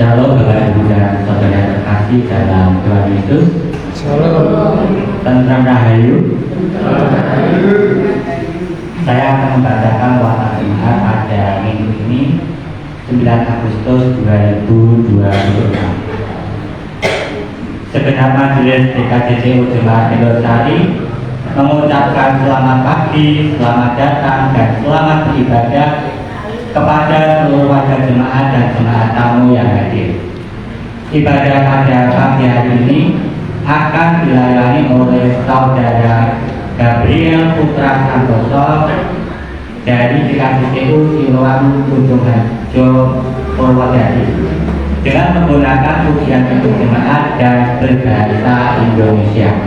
Shalom Bapak Ibu dan Saudara terkasih dalam Tuhan Yesus. Shalom. Tentram Rahayu. Saya akan membacakan watak Tuhan pada minggu ini 9 Agustus 2026. Segenap majelis DKJCU Jemaat Indosari mengucapkan selamat pagi, selamat datang dan selamat beribadah kepada seluruh warga jemaat dan jemaat tamu yang hadir. Ibadah pada pagi hari ini akan dilayani oleh Saudara Gabriel Putra Santoso dari DKJCU Siloam Ujung Harjo Purwodadi dengan menggunakan pujian untuk jemaat dan berbahasa Indonesia.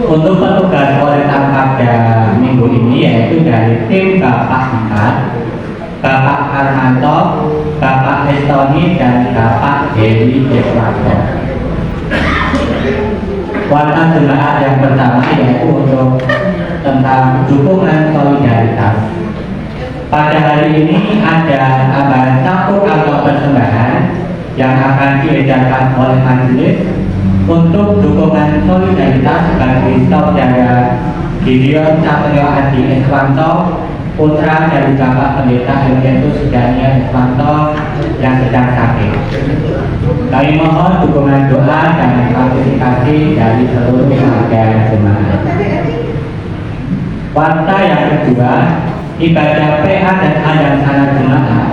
Untuk petugas koletan pada minggu ini yaitu dari tim Bapak 4, Bapak Armanto, Bapak Estoni dan Bapak Dewi Deswanto. Watak jemaat yang pertama yaitu untuk tentang dukungan solidaritas. Pada hari ini ada tambahan satu kantong persembahan yang akan diedarkan oleh majelis untuk dukungan solidaritas bagi Saudara Gideon Satrio Adi Eswanto, putra dari Bapak Pendeta Helgentus Daniel Eswanto yang sedang sakit. Kami mohon dukungan doa dan partisipasi dari seluruh warga jemaat. Warta yang kedua, ibadah PA dan adhan sana jemaat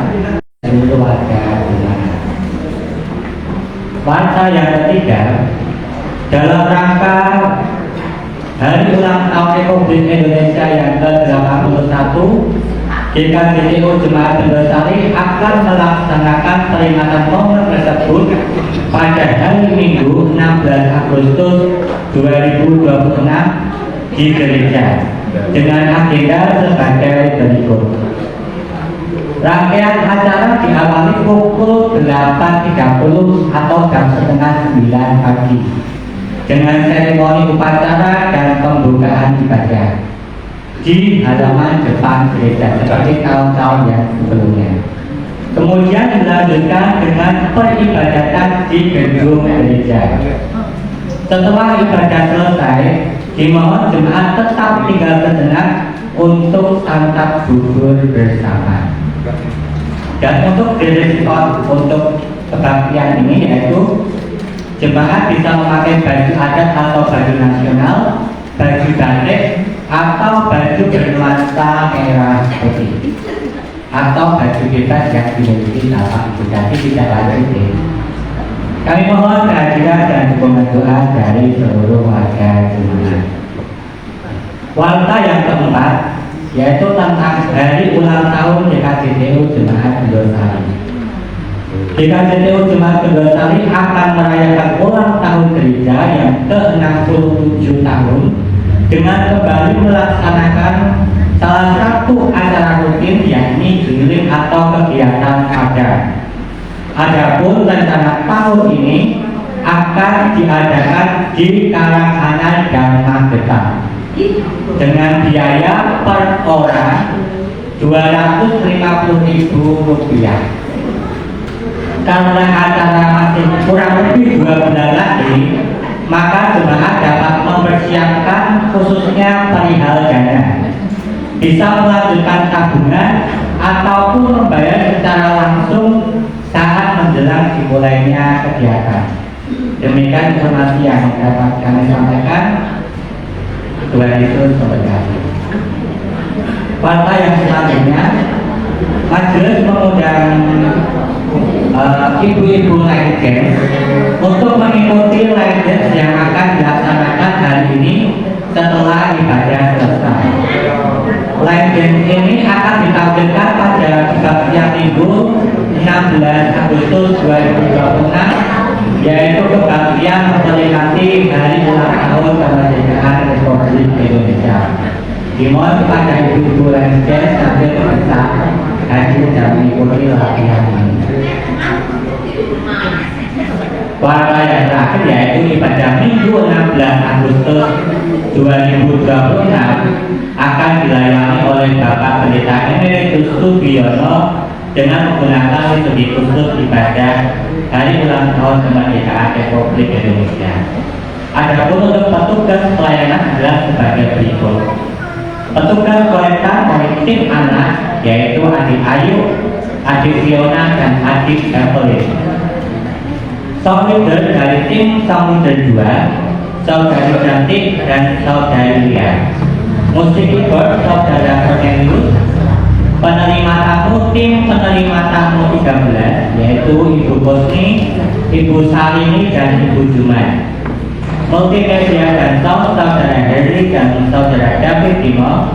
seluruh warga jemaat. Warta yang ketiga, dalam rangka Hari Ulang Tahun Republik Indonesia yang ke-81, GKJCU Jemaat Indosari akan melaksanakan peringatan momen tersebut pada hari Minggu 16 Agustus 2026 di gereja dengan agenda sebagai berikut. Rangkaian acara diawali pukul 8.30 atau jam setengah 9 pagi dengan seremoni upacara dan pembukaan ibadah di halaman depan gereja seperti tahun-tahun yang sebelumnya. Kemudian dilanjutkan dengan peribadatan di gedung gereja. Setelah ibadah selesai, dimohon jemaat tetap tinggal sejenak untuk santap bubur bersama. Dan untuk direspon untuk kebaktian ini yaitu jemaat bisa memakai baju adat atau baju nasional, baju batik atau baju bernuansa merah putih atau baju bebas yang dimiliki Bapak Ibu, jadi tidak wajib. Kami mohon kehadiran dan dukungan doa dari seluruh warga jemaat. Warta yang keempat yaitu tentang Hari Ulang Tahun DKJCU Jemaat Indosari. DKJCU Jemaat Indosari akan merayakan ulang tahun gereja yang ke-67 tahun dengan kembali melaksanakan salah satu acara rutin yakni giling atau kegiatan adat. Adapun rencana tahun ini akan diadakan di Karanghanan dan Magetan dengan biaya per orang Rp250.000. Karena acara masih kurang lebih 2 bulan lagi, maka jemaat dapat mempersiapkan khususnya perihal dana. Bisa melanjutkan tabungan ataupun membayar secara langsung saat menjelang dimulainya kegiatan. Demikian informasi yang dapat kami sampaikan. Tuhan Yesus memberkati. Warta yang selanjutnya, majelis mengundang ibu-ibu line dance untuk mengikuti line dance yang akan dilaksanakan hari ini setelah ibadah selesai. Line dance ini akan ditampilkan pada kebaktian Minggu 16 Agustus 2026 yaitu kebaktian memperingati Hari Ulang Tahun Kemerdekaan Republik Indonesia. Dimohon kepada ibu-ibu line dance sambil berpesan hadir dan mengikuti latihan ini. Warta yang terakhir yaitu ibadah Minggu 16 Agustus 2026 akan dilayani oleh Bapak Pendeta Emeritus Sugiono dengan menggunakan studi khusus ibadah hari ulang tahun kemerdekaan Republik Indonesia. Adapun untuk petugas pelayanan adalah sebagai berikut. Petugas kolektor oleh tim anak yaitu Adik Ayu, Adik Fiona, dan Adik Evelyn. Song leader dari tim Song leader 2, Saudari Cantik dan Saudari Lia. Musik keyboard Saudara Cornelius. Penerima tamu tim penerima tamu 13 yaitu Ibu Bosni, Ibu Salini, dan Ibu Juman. Multimedia dan sound Saudara Henry dan Saudara David Timo.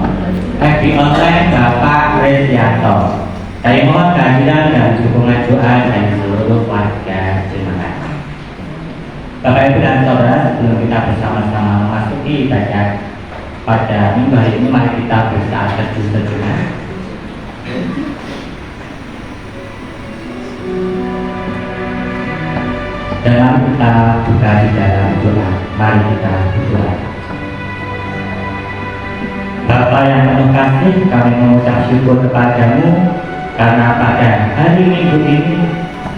FB online Bapak Resianto. Saya mohon kehadiran dan dukungan doa dari seluruh warga. Terima kasih. Bapak Ibu dan Saudara, sebelum kita bersama-sama memasuki ibadah pada minggu hari ini, mari kita bersaat teduh sejenak. Dalam kita buka di dalam doa, mari kita berdoa. Bapa yang penuh kasih, kami mengucap syukur kepadamu karena pada hari Minggu ini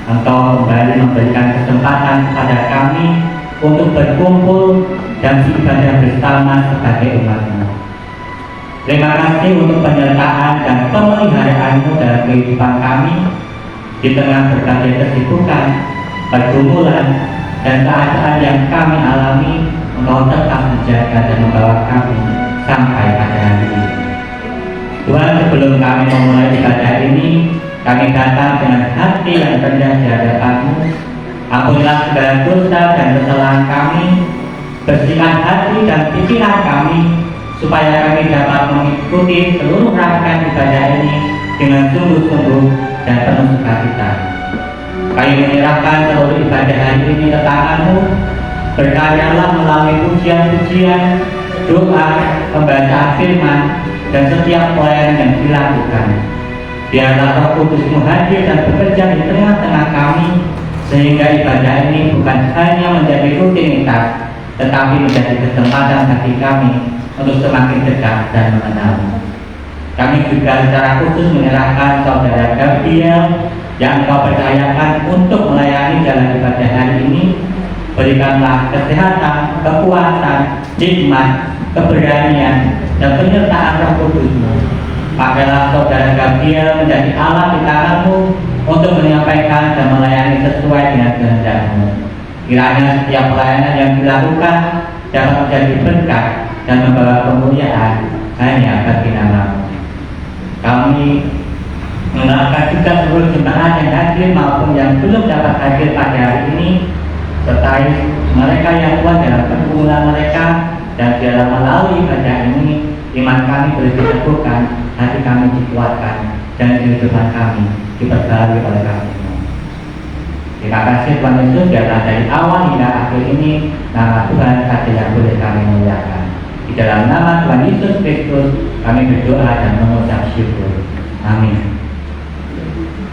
Engkau kembali memberikan kesempatan kepada kami untuk berkumpul dan beribadah bersama sebagai umat-Mu. Terima kasih untuk penyertaan dan pemeliharaan-Mu dalam kehidupan kami di tengah berbagai kesibukan, pergumulan, dan keadaan yang kami alami. Engkau tetap menjaga dan membawa kami sampai pada hari ini. Tuhan, sebelum kami memulai ibadah ini, kami datang dengan hati yang rendah di hadapan-Mu. Ampunilah segala dosa dan kesalahan kami, bersihkan hati dan pikiran kami, supaya kami dapat mengikuti seluruh rangkaian ibadah ini dengan sungguh-sungguh dan penuh sukacita. Kami menyerahkan seluruh ibadah hari ini ke tangan-Mu. Berkaryalah melalui pujian-pujian, doa, pembacaan firman, dan setiap pelayanan yang dilakukan. Biarlah Roh Kudus-Mu hadir dan bekerja di tengah-tengah kami, sehingga ibadah ini bukan hanya menjadi rutinitas, tetapi menjadi kesempatan bagi kami untuk semakin dekat dan mengenal-Mu. Kami juga secara khusus menyerahkan Saudara Gabriel yang Engkau percayakan untuk melayani dalam ibadah hari ini. Berikanlah kesehatan, kekuatan, hikmat, keberanian, dan penyertaan Roh Kudus-Mu. Pakailah Saudara Gabriel menjadi alat di tangan-Mu untuk menyampaikan dan melayani sesuai dengan kehendak-Mu. Kiranya setiap pelayanan yang dilakukan dapat menjadi berkat dan membawa kemuliaan hanya bagi nama-Mu. Kami mengenalkan juga seluruh jemaat yang hadir maupun yang belum dapat hadir pada hari ini, sertai mereka yang kuat dalam pergumulan mereka, dan dalam melalui ibadah ini iman kami boleh diteguhkan, hati kami dikuatkan, dan kehidupan kami diperbarui oleh kami. Terima kasih Tuhan Yesus, biarlah dari awal hingga akhir ini nama Tuhan saja yang boleh kami muliakan. Di dalam nama Tuhan Yesus Kristus kami berdoa dan mengucap syukur. Amin.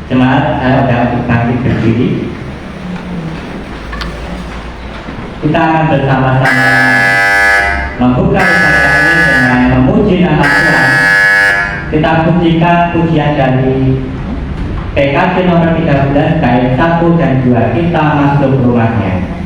Jemaat, saya sudah untuk bangkit berdiri. Kita akan bersama-sama membuka ibadah ini dengan memuji nama Tuhan. Kita pujikan pujian dari PKJ nomor 13 bait 1 dan 2, kita masuk rumahnya.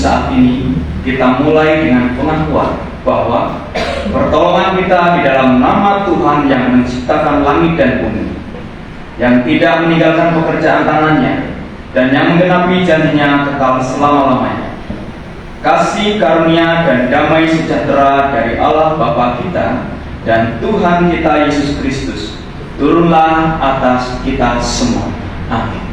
saat ini kita mulai dengan pengakuan bahwa pertolongan kita di dalam nama Tuhan yang menciptakan langit dan bumi, yang tidak meninggalkan pekerjaan tangannya, dan yang menggenapi janjinya kekal selama-lamanya. Kasih karunia dan damai sejahtera dari Allah Bapa kita dan Tuhan kita Yesus Kristus turunlah atas kita semua. Amin.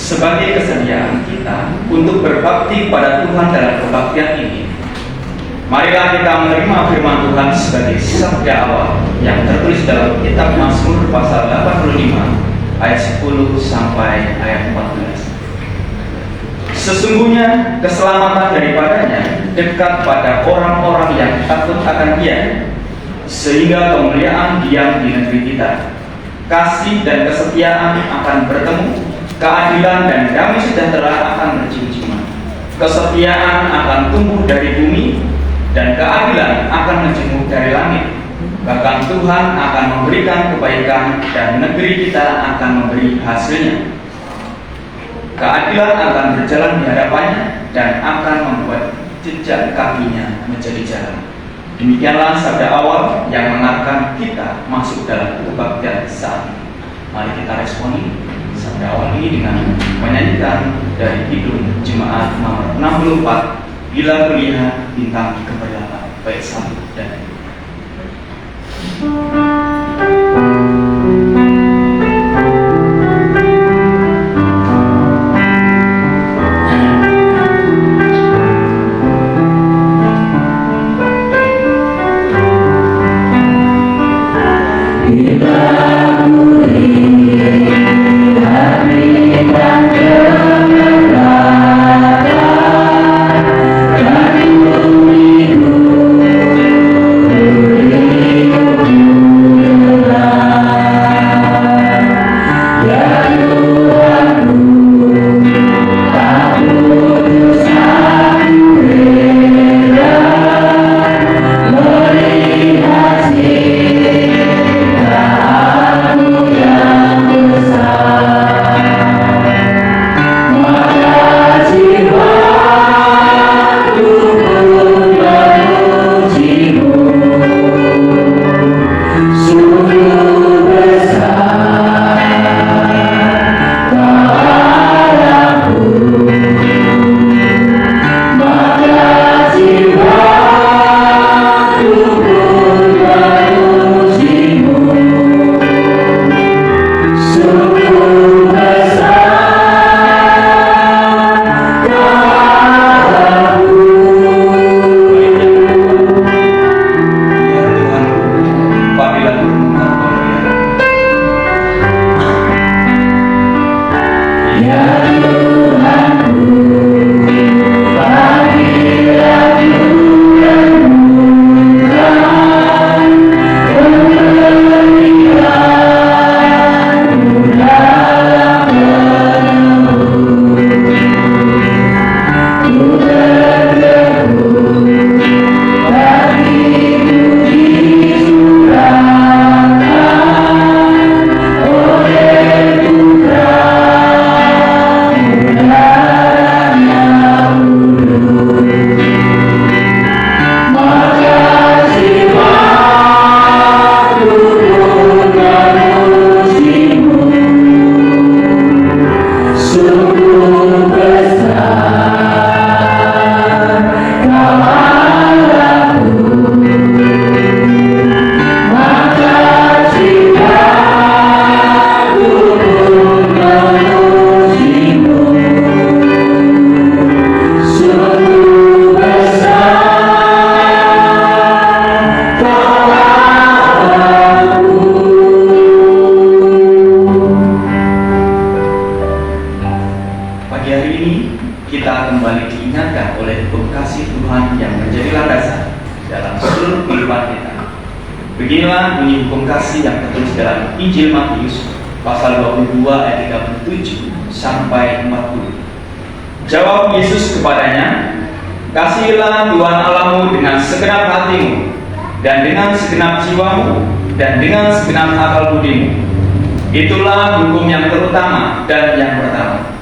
Sebagai kesediaan kita untuk berbakti pada Tuhan dalam kebaktian ini, marilah kita menerima firman Tuhan sebagai sabda awal yang tertulis dalam kitab Mazmur pasal 85 ayat 10 sampai ayat 14. Sesungguhnya keselamatan daripadanya dekat pada orang-orang yang takut akan Dia, sehingga kemuliaan diam di negeri kita. Kasih dan kesetiaan akan bertemu, keadilan dan damai sejahtera akan bercium-ciuman. Kesetiaan akan tumbuh dari bumi, dan keadilan akan menjemur dari langit. Bahkan Tuhan akan memberikan kebaikan, dan negeri kita akan memberi hasilnya. Keadilan akan berjalan di hadapannya, dan akan membuat jejak kakinya menjadi jalan. Demikianlah sabda awal yang mengarahkan kita masuk dalam kebaktian saat ini. Mari kita responi sabda awal ini dengan menyanyikan dari Kidung Jemaat nomor 64, Bila Melihat Bintang Keberlambang, bait 1 dan 2. Thank you. Beginilah bunyi hukum kasih yang tertulis dalam Injil Matius pasal 22 ayat 37 sampai 40. Jawab Yesus kepadanya, "Kasihilah Tuhan Allahmu dengan segenap hatimu, dan dengan segenap jiwamu, dan dengan segenap akal budimu. Itulah hukum yang terutama dan yang pertama.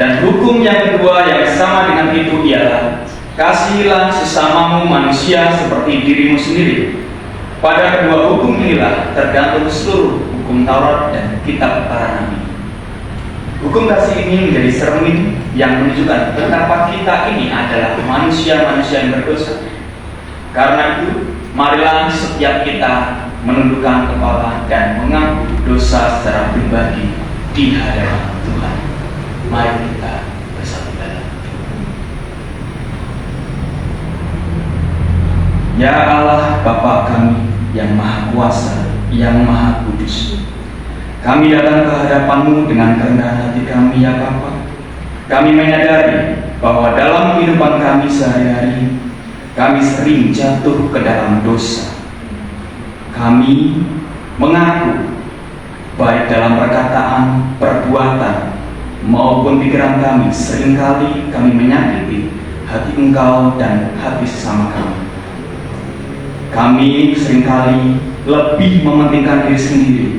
Dan hukum yang kedua yang sama dengan itu ialah, kasihilah sesamamu manusia seperti dirimu sendiri. Pada kedua hukum inilah tergantung seluruh hukum Taurat dan kitab para nabi." Hukum kasih ini menjadi cermin yang menunjukkan betapa kita ini adalah manusia-manusia yang berdosa. Karena itu, marilah setiap kita menundukkan kepala dan mengaku dosa secara pribadi di hadapan Tuhan. Mari kita bersatu dalam doa. Ya Allah Bapa kami yang Maha Kuasa, yang Maha Kudus, kami datang ke hadapan-Mu dengan kerendahan hati kami, ya Bapa. Kami menyadari bahwa dalam kehidupan kami sehari-hari, kami sering jatuh ke dalam dosa. Kami mengaku, baik dalam perkataan, perbuatan, maupun pikiran kami, seringkali kami menyakiti hati Engkau dan hati sesama kami. Kami seringkali lebih mementingkan diri sendiri.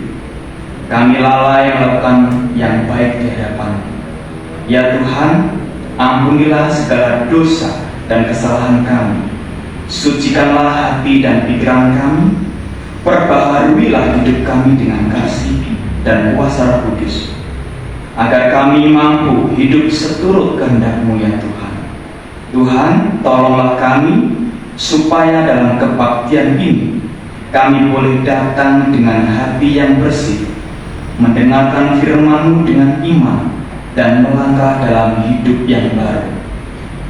Kami lalai melakukan yang baik di hadapan-Mu. Ya Tuhan, ampunilah segala dosa dan kesalahan kami. Sucikanlah hati dan pikiran kami. Perbaharuilah hidup kami dengan kasih dan kuasa Roh Kudus, agar kami mampu hidup seturut kehendak-Mu, ya Tuhan. Tuhan, tolonglah kami supaya dalam kebaktian ini kami boleh datang dengan hati yang bersih, mendengarkan firman-Mu dengan iman, dan melangkah dalam hidup yang baru.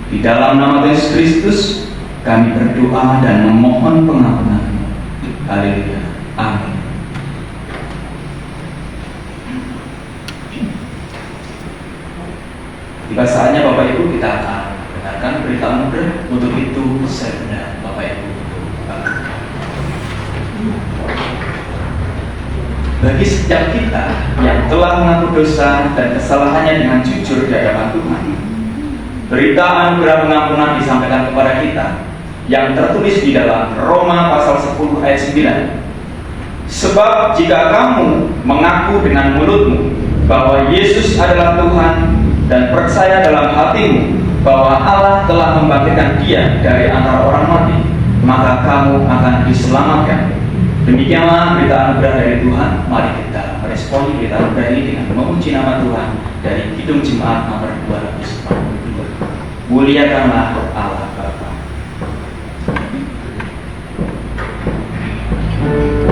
Di dalam nama Yesus Kristus, kami berdoa dan memohon pengampunan-Mu. Haleluya. Amin. Tiba saatnya Bapak Ibu kita akan mendengarkan berita anugerah. Untuk itu saya undang Bapak Ibu. Bagi setiap kita yang telah mengaku dosa dan kesalahannya dengan jujur di hadapan Tuhan, berita anugerah pengampunan disampaikan kepada kita yang tertulis di dalam Roma pasal 10 ayat 9. Sebab jika kamu mengaku dengan mulutmu bahwa Yesus adalah Tuhan dan percaya dalam hatimu bahwa Allah telah membangkitkan Dia dari antara orang mati, maka kamu akan diselamatkan. Demikianlah berita anugerah dari Tuhan. Mari kita meresponi berita anugerah ini dengan memuji nama Tuhan dari Kidung Jemaat nomor 242. Muliakanlah Allah Bapa. Mulia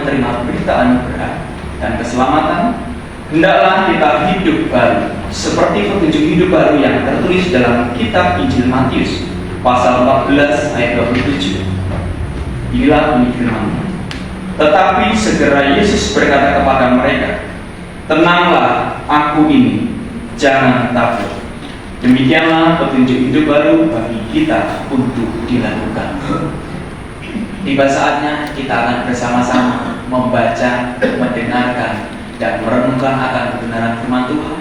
menerima berita anugerah dan keselamatan, hendaklah kita hidup baru seperti petunjuk hidup baru yang tertulis dalam kitab Injil Matius pasal 14 ayat 27. Inilah bunyi firman-Nya. Tetapi segera Yesus berkata kepada mereka, "Tenanglah, aku ini, jangan takut." Demikianlah petunjuk hidup baru bagi kita untuk dilakukan. Tiba saatnya kita akan bersama-sama membaca, mendengarkan, dan merenungkan akan kebenaran firman Tuhan.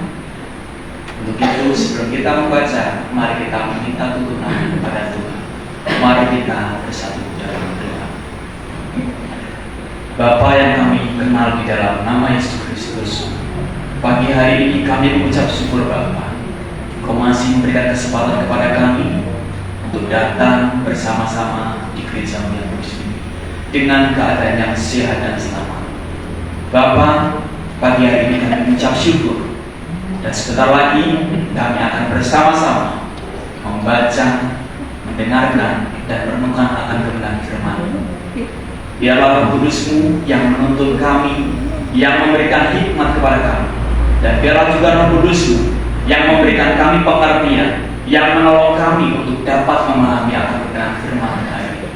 Untuk itu, sebelum kita membaca, mari kita meminta tuntunan kepada Tuhan. Mari kita bersatu dalam doa. Bapa yang kami kenal di dalam nama Yesus Kristus, pagi hari ini kami mengucap syukur Bapa. Kau masih memberikan kesempatan kepada kami untuk datang bersama-sama di gereja-Mu yang kudus ini dengan keadaan yang sehat dan selamat. Bapa, pagi hari ini kami mengucap syukur, dan sebentar lagi kami akan bersama-sama membaca, mendengarkan, dan merenungkan akan kebenaran firman-Mu. Biarlah Roh Kudus-Mu yang menuntun kami, yang memberikan hikmat kepada kami, dan biarlah juga Roh Kudus-Mu yang memberikan kami pengertian, yang menolong kami untuk dapat memahami akan kebenaran firman hari ini.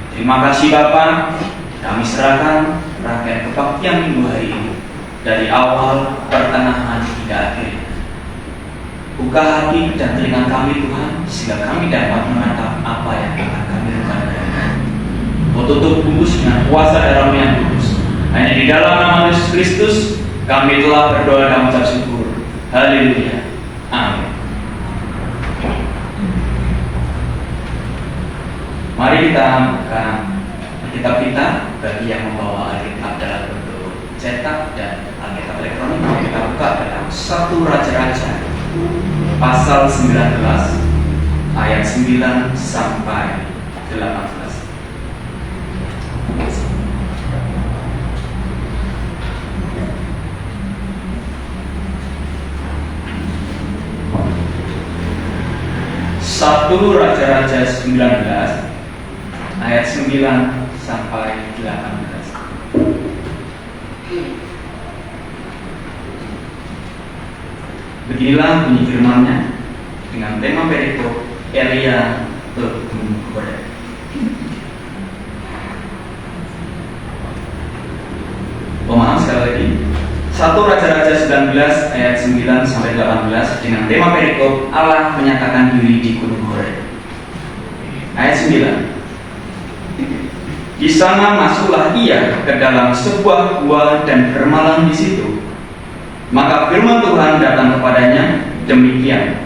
Terima kasih Bapa, kami serahkan rangkaian kebaktian minggu hari ini dari awal, pertengahan hingga akhir. Buka hati dan telinga kami Tuhan, sehingga kami dapat menangkap apa yang akan kami lakukan. Tutup bungkus dengan kuasa darah-Mu yang kudus. Hanya di dalam nama Yesus Kristus kami telah berdoa dan mengucap syukur. Haleluya. Amin. Mari kita buka kitab kita. Bagi yang membawa Alkitab dalam bentuk cetak dan Alkitab elektronik, mari kita buka dalam 1 Raja-Raja pasal 19 ayat 9 sampai 18. Satu Raja-Raja 19 ayat 9 sampai 18. Beginilah bunyi firman-Nya dengan tema perikop Elia ke Gunung Horeb. Pemaaf sekali lagi. 1 Raja-Raja 19 ayat 9 sampai 18 dengan tema perikop Allah menyatakan diri di Gunung Horeb. Ayat 9. Di sana masuklah ia ke dalam sebuah gua dan bermalam di situ. Maka firman Tuhan datang kepadanya demikian.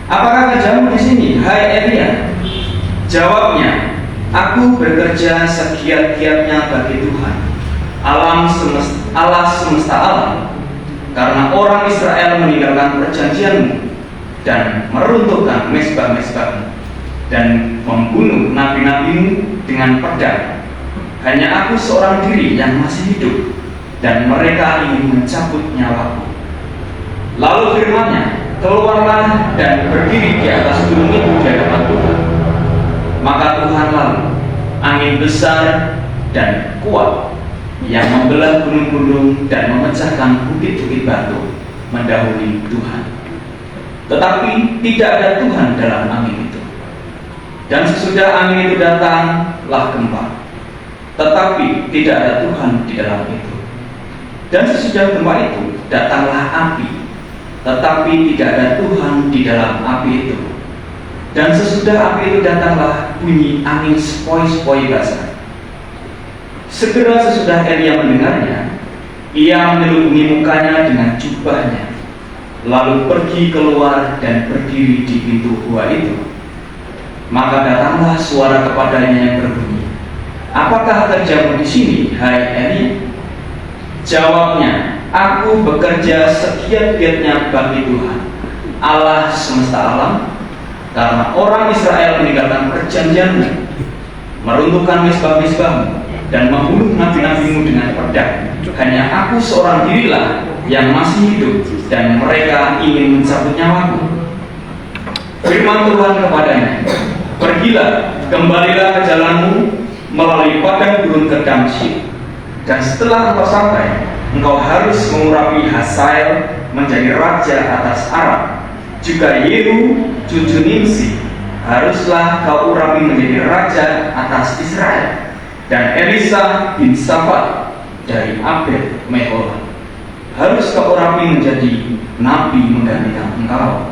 Apakah kerjamu di sini, hai Elia? Jawabnya, aku bekerja segiat-giatnya bagi Tuhan, Allah semesta alam, karena orang Israel meninggalkan perjanjian-Mu dan meruntuhkan mezbah-mezbah-Mu dan membunuh nabi-nabi-Mu dengan pedang. Hanya aku seorang diri yang masih hidup, dan mereka ingin mencabut nyawaku. Lalu firman-Nya, keluarlah dan berdiri di atas gunung itu di hadapan Tuhan. Maka Tuhan lalu angin besar dan kuat yang membelah gunung-gunung dan memecahkan bukit-bukit batu mendahului Tuhan. Tetapi tidak ada Tuhan dalam angin itu. Dan sesudah angin itu datanglah gempa. Tetapi tidak ada Tuhan di dalam itu. Dan sesudah gempa itu datanglah api. Tetapi tidak ada Tuhan di dalam api itu. Dan sesudah api itu datanglah bunyi angin sepoi-sepoi basah. Segera sesudah Elia mendengarnya, ia menyelubungi mukanya dengan jubahnya, lalu pergi keluar dan berdiri di pintu gua itu. Maka datanglah suara kepadanya yang berbunyi, apakah kerjamu di sini, hai Elia? Jawabnya, aku bekerja segiat-giatnya bagi Tuhan, Allah semesta alam, karena orang Israel meninggalkan perjanjian-Mu, meruntuhkan mezbah-mezbah-Mu, dan membunuh nabi-nabi-Mu dengan pedang. Hanya aku seorang dirilah yang masih hidup, dan mereka ingin mencabut nyawaku. Firman Tuhan kepadanya, pergilah, kembalilah ke jalanmu melalui padang gurun ke Damsyik. Dan setelah engkau sampai, engkau harus mengurapi Hazael menjadi raja atas Aram. Juga Yehu cucu Nimsi haruslah kau urapi menjadi raja atas Israel. Dan Elisa bin Safat dari Abel Meholah harus kau urapi menjadi nabi menggantikan engkau.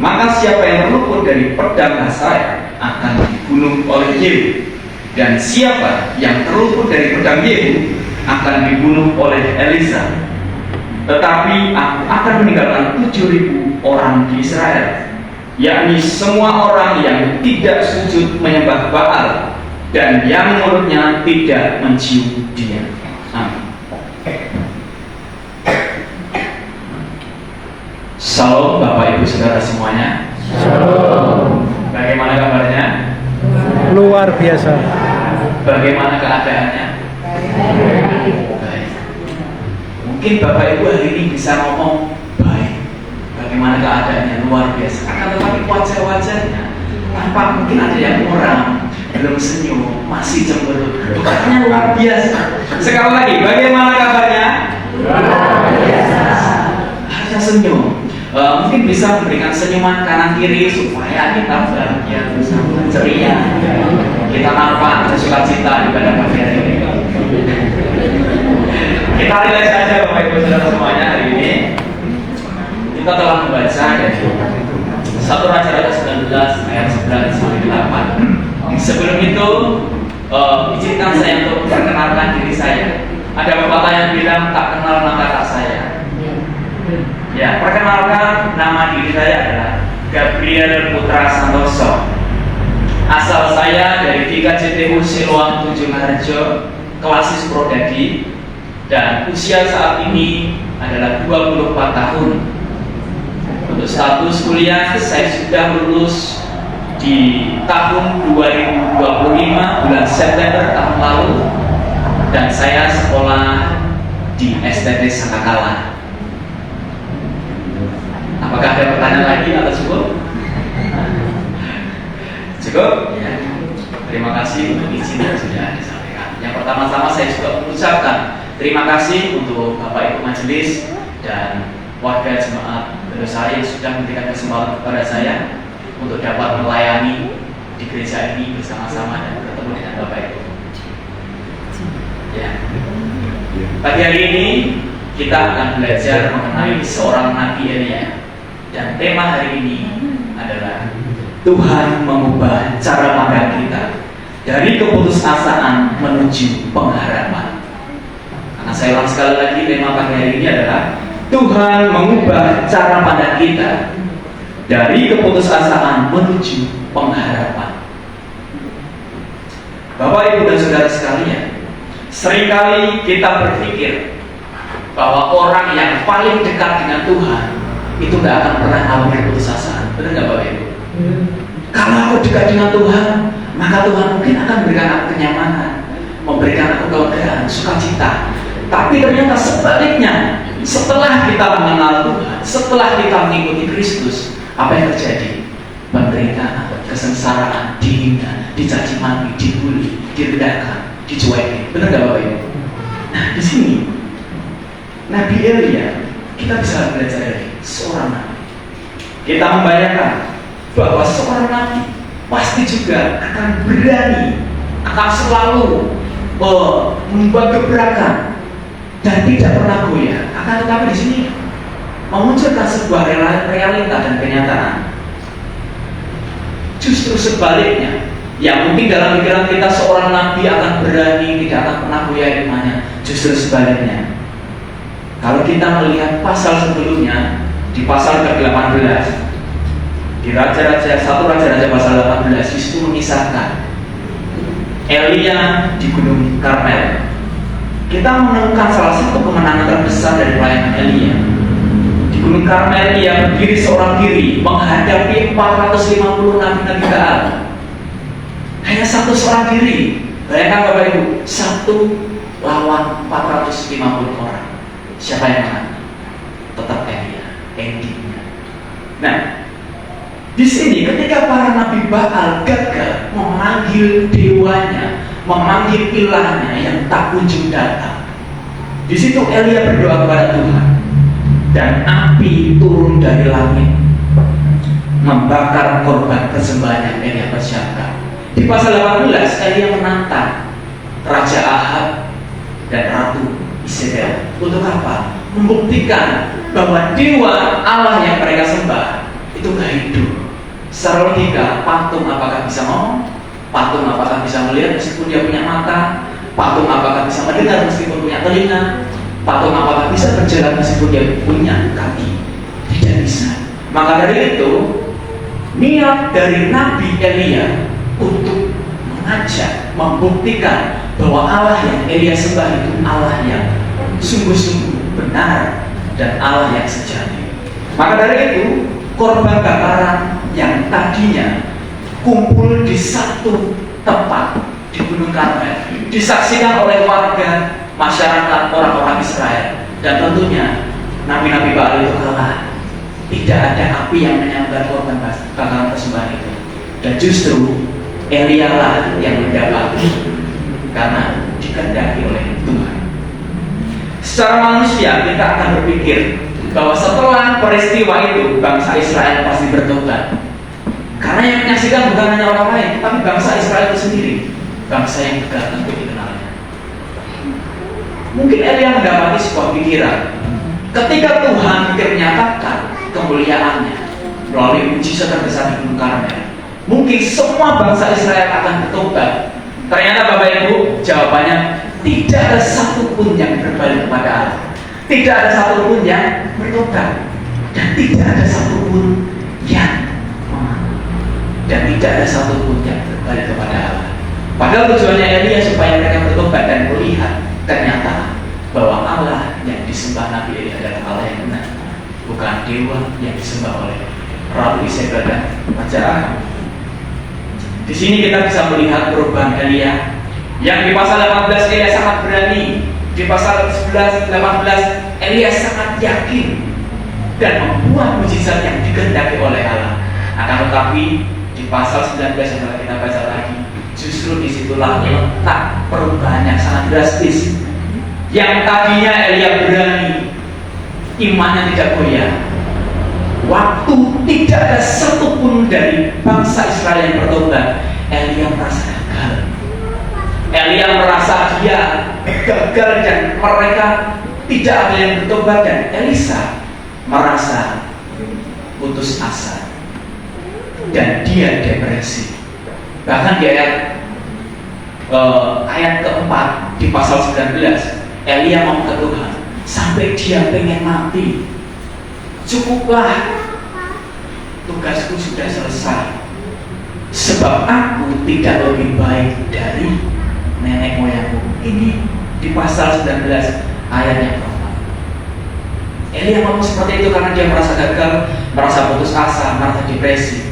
Maka siapa yang terluput dari pedang Hazael akan dibunuh oleh Yehu, dan siapa yang terluput dari pedang Yehu akan dibunuh oleh Elisa. Tetapi aku akan meninggalkan 7.000 orang di Israel, yakni semua orang yang tidak sujud menyembah Baal dan yang mulutnya tidak mencium dia. Amin. Shalom Bapak Ibu Saudara semuanya. Shalom. Bagaimana kabarnya? Luar biasa. Bagaimana keadaannya? Baik. Mungkin Bapak Ibu hari ini bisa ngomong baik. Bagaimana keadaannya? Luar biasa. Akan tetapi wajah-wajahnya tampak mungkin ada yang kurang, belum senyum, masih cemberut. Bukannya luar biasa. Sekali lagi, bagaimana kabarnya? Luar biasa. Harusnya senyum. Mungkin bisa memberikan senyuman kanan kiri supaya kita bahagia bersama, ceria. Kita nampak ada sukacita di pada pagi hari ini. Kita relax saja Bapak Ibu Saudara semuanya hari ini. Kita telah membaca dari 1 Raja-Raja 19 ayat 9 sampai 8. Sebelum itu, izinkan saya untuk perkenalkan diri saya. Ada pepatah yang bilang tak kenal maka tak sayang. Ya, perkenalkan, nama diri saya adalah Gabriel Putra Santoso. Asal saya dari GKJTU Siloam 7 Harjo, Klasis Prodadi, dan usia saat ini adalah 24 tahun. Untuk status kuliah, saya sudah lulus di tahun 2025 bulan September tahun lalu, dan saya sekolah di STT Sangkakala. Apakah ada pertanyaan lagi atau cukup? Cukup? Ya. Terima kasih untuk izin yang sudah disampaikan. Yang pertama-tama saya juga mengucapkan terima kasih untuk Bapak Ibu Majelis dan warga jemaat Benosari yang sudah memberikan kesempatan kepada saya untuk dapat melayani di gereja ini bersama-sama dan bertemu dengan Bapak Ibu. Ya. Pagi hari ini kita akan belajar mengenai seorang Nabi Elia. Dan tema hari ini adalah Tuhan mengubah cara pandang kita dari keputusasaan menuju pengharapan. Karena saya ulang sekali lagi, tema pagi hari ini adalah Tuhan mengubah cara pandang kita dari keputusasaan menuju pengharapan. Bapak Ibu dan Saudara sekalian, seringkali kita berpikir bahwa orang yang paling dekat dengan Tuhan itu gak akan pernah alami keputusasaan. Benar gak Bapak Ibu? Kalau aku dekat dengan Tuhan, maka Tuhan mungkin akan memberikan aku kenyamanan, memberikan aku kelegaan, sukacita. Tapi ternyata sebaliknya, setelah kita mengenal Tuhan, setelah kita mengikuti Kristus, apa yang terjadi? Penderitaan, kesengsaraan, dihina, dicaci maki, dibully, direndahkan, dicuekin. Benar gak Bapak Ibu? Nah, di sini Nabi Elia, kita bisa belajar dari seorang nabi. Kita membayangkan bahwa seorang nabi pasti juga akan berani, akan selalu membuat gebrakan dan tidak pernah goyah. Akan tetapi di sini memunculkan sebuah realita dan kenyataan. Justru sebaliknya, yang mungkin dalam pikiran kita seorang nabi akan berani, tidak akan pernah goyah imannya. Justru sebaliknya. Kalau kita melihat pasal sebelumnya, di pasal ke-18, di Raja-Raja 1 Raja-Raja pasal 18, disitu mengisahkan Elia di Gunung Karmel. Kita menemukan salah satu kemenangan terbesar dari pelayanan Elia. Di Gunung Karmel ia berdiri seorang diri menghadapi 450 nabi-nabi Baal. Hanya satu seorang diri. Bayangkan Bapak Ibu, 1 lawan 450 orang. Siapa yang menang? Tetap Elia, endingnya. Nah, di sini ketika para nabi Baal gagal memanggil dewanya memanggil ilahnya yang tak kunjung datang. Di situ Elia berdoa kepada Tuhan, dan api turun dari langit membakar korban persembahan yang Elia persiapkan. Di pasal 18 Elia menantang Raja Ahab dan Ratu Isabel. Untuk apa? Membuktikan bahwa dewa Allah yang mereka sembah itu gak hidup. Secara logika, patung apakah bisa ngomong? Patung apakah bisa melihat meskipun dia punya mata? Patung apakah bisa mendengar meskipun punya telinga? Patung apakah bisa berjalan meskipun dia punya kaki? Tidak bisa. Maka dari itu, niat dari Nabi Elia untuk mengajak, membuktikan bahwa Allah yang Elia sembah itu Allah yang sungguh-sungguh benar dan Allah yang sejati. Maka dari itu, korban bakaran yang tadinya kumpul di satu tempat di Gunung Karmel disaksikan oleh warga, masyarakat, orang-orang Israel, dan tentunya nabi-nabi Baal itu kalah. Tidak ada api yang menyambar korban bakaran persembahan itu, dan justru Elia lah yang mendapati karena dikehendaki oleh Tuhan. Secara manusia kita akan berpikir bahwa setelah peristiwa itu bangsa Israel pasti bertobat, karena yang menyaksikan bukan hanya orang lain, tapi bangsa Israel itu sendiri, bangsa yang gagal untuk dikenalnya. Mungkin Elia mendapati sebuah pikiran ketika Tuhan menyatakan kemuliaannya melalui mujizat terbesar di Gunung Karmel. Mungkin semua bangsa Israel akan bertobat. Ternyata Bapak Ibu, jawabannya tidak ada satupun yang berbalik kepada Allah. Tidak ada satupun yang bertobat, dan tidak ada satupun yang mengaku, dan tidak ada satupun yang berbalik kepada Allah. Padahal tujuannya Elia supaya mereka bertobat dan melihat kenyataan bahwa Allah yang disembah Nabi Elia adalah Allah yang benar, bukan dewa yang disembah oleh Ratu Isabel dan Raja Ahab. Di sini kita bisa melihat perubahan Elia yang di pasal 18 Elia sangat berani, di pasal 11, 18 Elia sangat yakin dan membuat mujizat yang dikehendaki oleh Allah. Akan tetapi di pasal 19 yang telah kita baca lagi, justru disitulah letak perubahan yang sangat drastis. Yang tadinya Elia berani, imannya tidak goyah. Waktu tidak ada satupun dari bangsa Israel yang bertobat, Elia merasa gagal. Elia merasa dia gagal dan mereka tidak ada yang bertobat, dan Elisa merasa putus asa dan dia depresi. Bahkan di ayat keempat di pasal 19, Elia ngomong ke Tuhan, sampai dia pengen mati. Cukuplah, tugasku sudah selesai, sebab aku tidak lebih baik dari nenek moyangku. Ini di pasal 19 ayat yang keempat. Elia ngomong seperti itu karena dia merasa gagal, merasa putus asa, merasa depresi.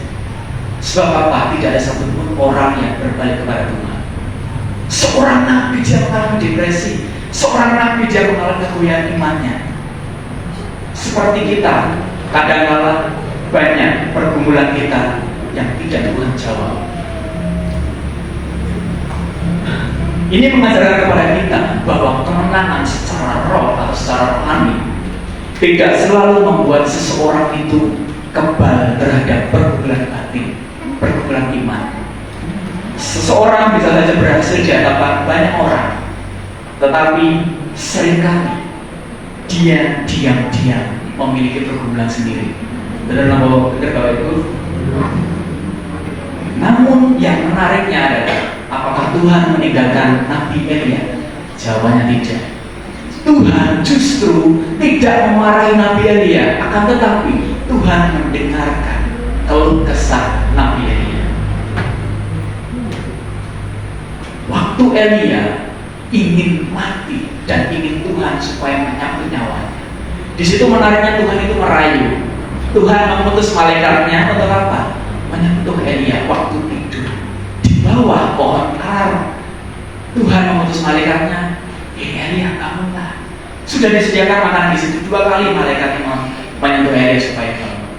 Sebab apa? Tidak ada satupun orang yang berbalik kepada Tuhan. Seorang nabi dia mengalami depresi, seorang nabi dia mengalami kegoyahan imannya. Seperti kita, kadang-kala banyak pergumulan kita yang tidak Tuhan jawab. Ini mengajarkan kepada kita bahwa kemenangan secara roh atau secara rohani tidak selalu membuat seseorang itu kebal terhadap pergumulan batin, pergumulan iman. Seseorang bisa saja berhasil di hadapan banyak orang, tetapi seringkali dia diam-diam memiliki pergumulan sendiri. Benar Bapak Ibu? Namun yang menariknya adalah, apakah Tuhan meninggalkan Nabi Elia? Jawabannya tidak. Tuhan justru tidak memarahi Nabi Elia, akan tetapi Tuhan mendengarkan keluh kesah Nabi Elia. Waktu Elia ingin mati dan ingin Tuhan supaya menyambut nyawanya, di situ menariknya Tuhan itu merayu. Tuhan mengutus malaikatnya untuk apa? Menyentuh Elia waktu tidur di bawah pohon ara. Tuhan mengutus malaikatnya, Elia bangunlah. Sudah disediakan makanan di situ. 2 kali malaikatnya menyentuh Elia supaya bangun.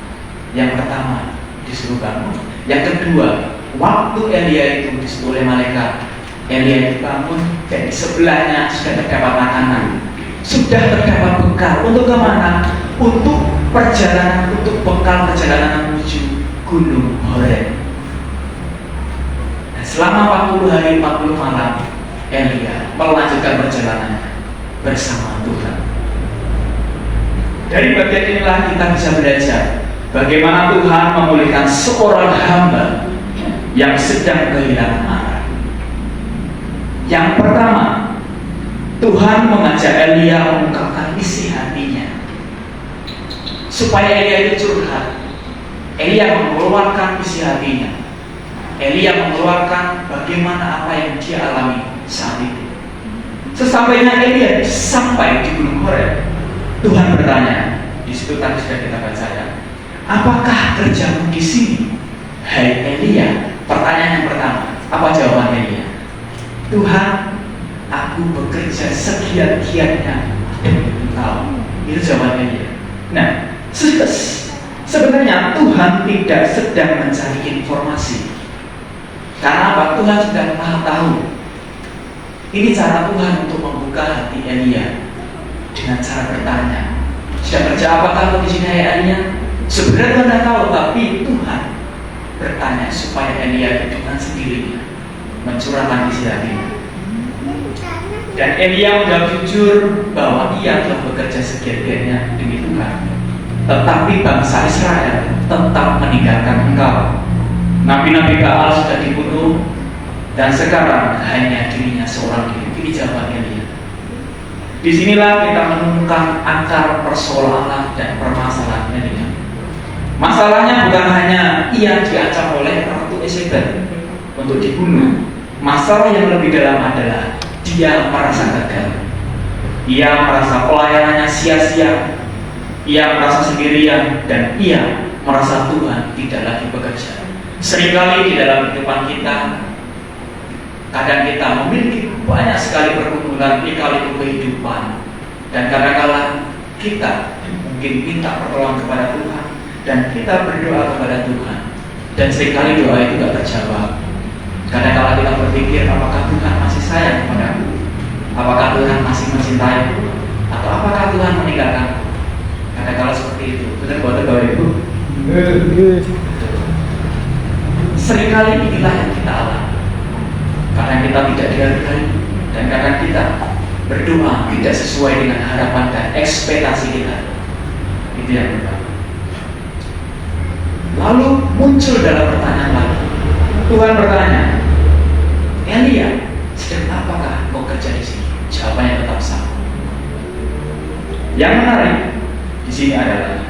Yang pertama disuruh bangun. Yang kedua, waktu Elia itu disuruh oleh malaikat Elia itu bangun dan di sebelahnya sudah terdapat makanan, sudah terdapat bekal. Untuk kemana? Untuk perjalanan, untuk bekal perjalanan menuju Gunung Horeb. Nah, selama 40 hari 40 malam Elia melanjutkan perjalanannya bersama Tuhan. Dari bagian inilah kita bisa belajar bagaimana Tuhan memulihkan seorang hamba yang sedang kehilangan arah. Yang pertama, Tuhan mengajak Elia mengungkapkan isi hatinya supaya Elia itu curhat. Elia mengeluarkan isi hatinya. Elia mengeluarkan bagaimana apa yang dia alami saat itu. Sesampainya Elia sampai di Gunung Horeb, Tuhan bertanya. Di situ tadi sudah kita baca ya. Apakah kerjamu di sini, hai Elia? Pertanyaan yang pertama. Apa jawaban Elia? Tuhan, aku bekerja segiat-giatnya demi Engkau. Itu jawaban Elia. Nah, sebenarnya Tuhan tidak sedang mencari informasi. Karena apa? Tuhan sudah maha tahu. Ini cara Tuhan untuk membuka hati Elia dengan cara bertanya. Sudah kerja apa kamu di sini, Elia? Sebenarnya Anda tahu, tapi Tuhan bertanya supaya Elia dengan sendirinya mencurahkan isi hatinya. Dan Elia menjawab jujur bahwa ia telah bekerja segiat-giatnya demi Tuhan. Tetapi bangsa Israel tetap meninggalkan Engkau. Nabi-nabi Baal sudah dibunuh dan sekarang hanya dirinya seorang diri. Ini jawaban Elia. Disinilah kita menemukan akar persoalan dan permasalahan Elia. Masalahnya bukan hanya ia diancam oleh Ratu Yezebel untuk dibunuh. Masalah yang lebih dalam adalah dia merasa gagal. Ia merasa pelayanannya sia-sia. Ia merasa sendirian dan ia merasa Tuhan tidak lagi bekerja. Seringkali di dalam kehidupan kita, kadang kita memiliki banyak sekali pergumulan, lika-liku kehidupan, dan kadang-kala kita mungkin minta pertolongan kepada Tuhan dan kita berdoa kepada Tuhan, dan seringkali doa itu tidak terjawab. Kadang-kala kita berpikir, apakah Tuhan masih sayang kepadaku? Apakah Tuhan masih mencintaiku? Atau apakah Tuhan meninggalkanku? Kadang-kala seperti itu. Benar Bapak Ibu? Seringkali inilah yang kita alami. Kadang kita tidak dihargai, dan kadang kita berdoa tidak sesuai dengan harapan dan ekspektasi kita. Itu yang pertama. Lalu muncul dalam pertanyaan lagi. Tuhan bertanya, Elia, sedang apakah kau kerja di sini? Jawabannya tetap sama. Yang menarik di sini adalah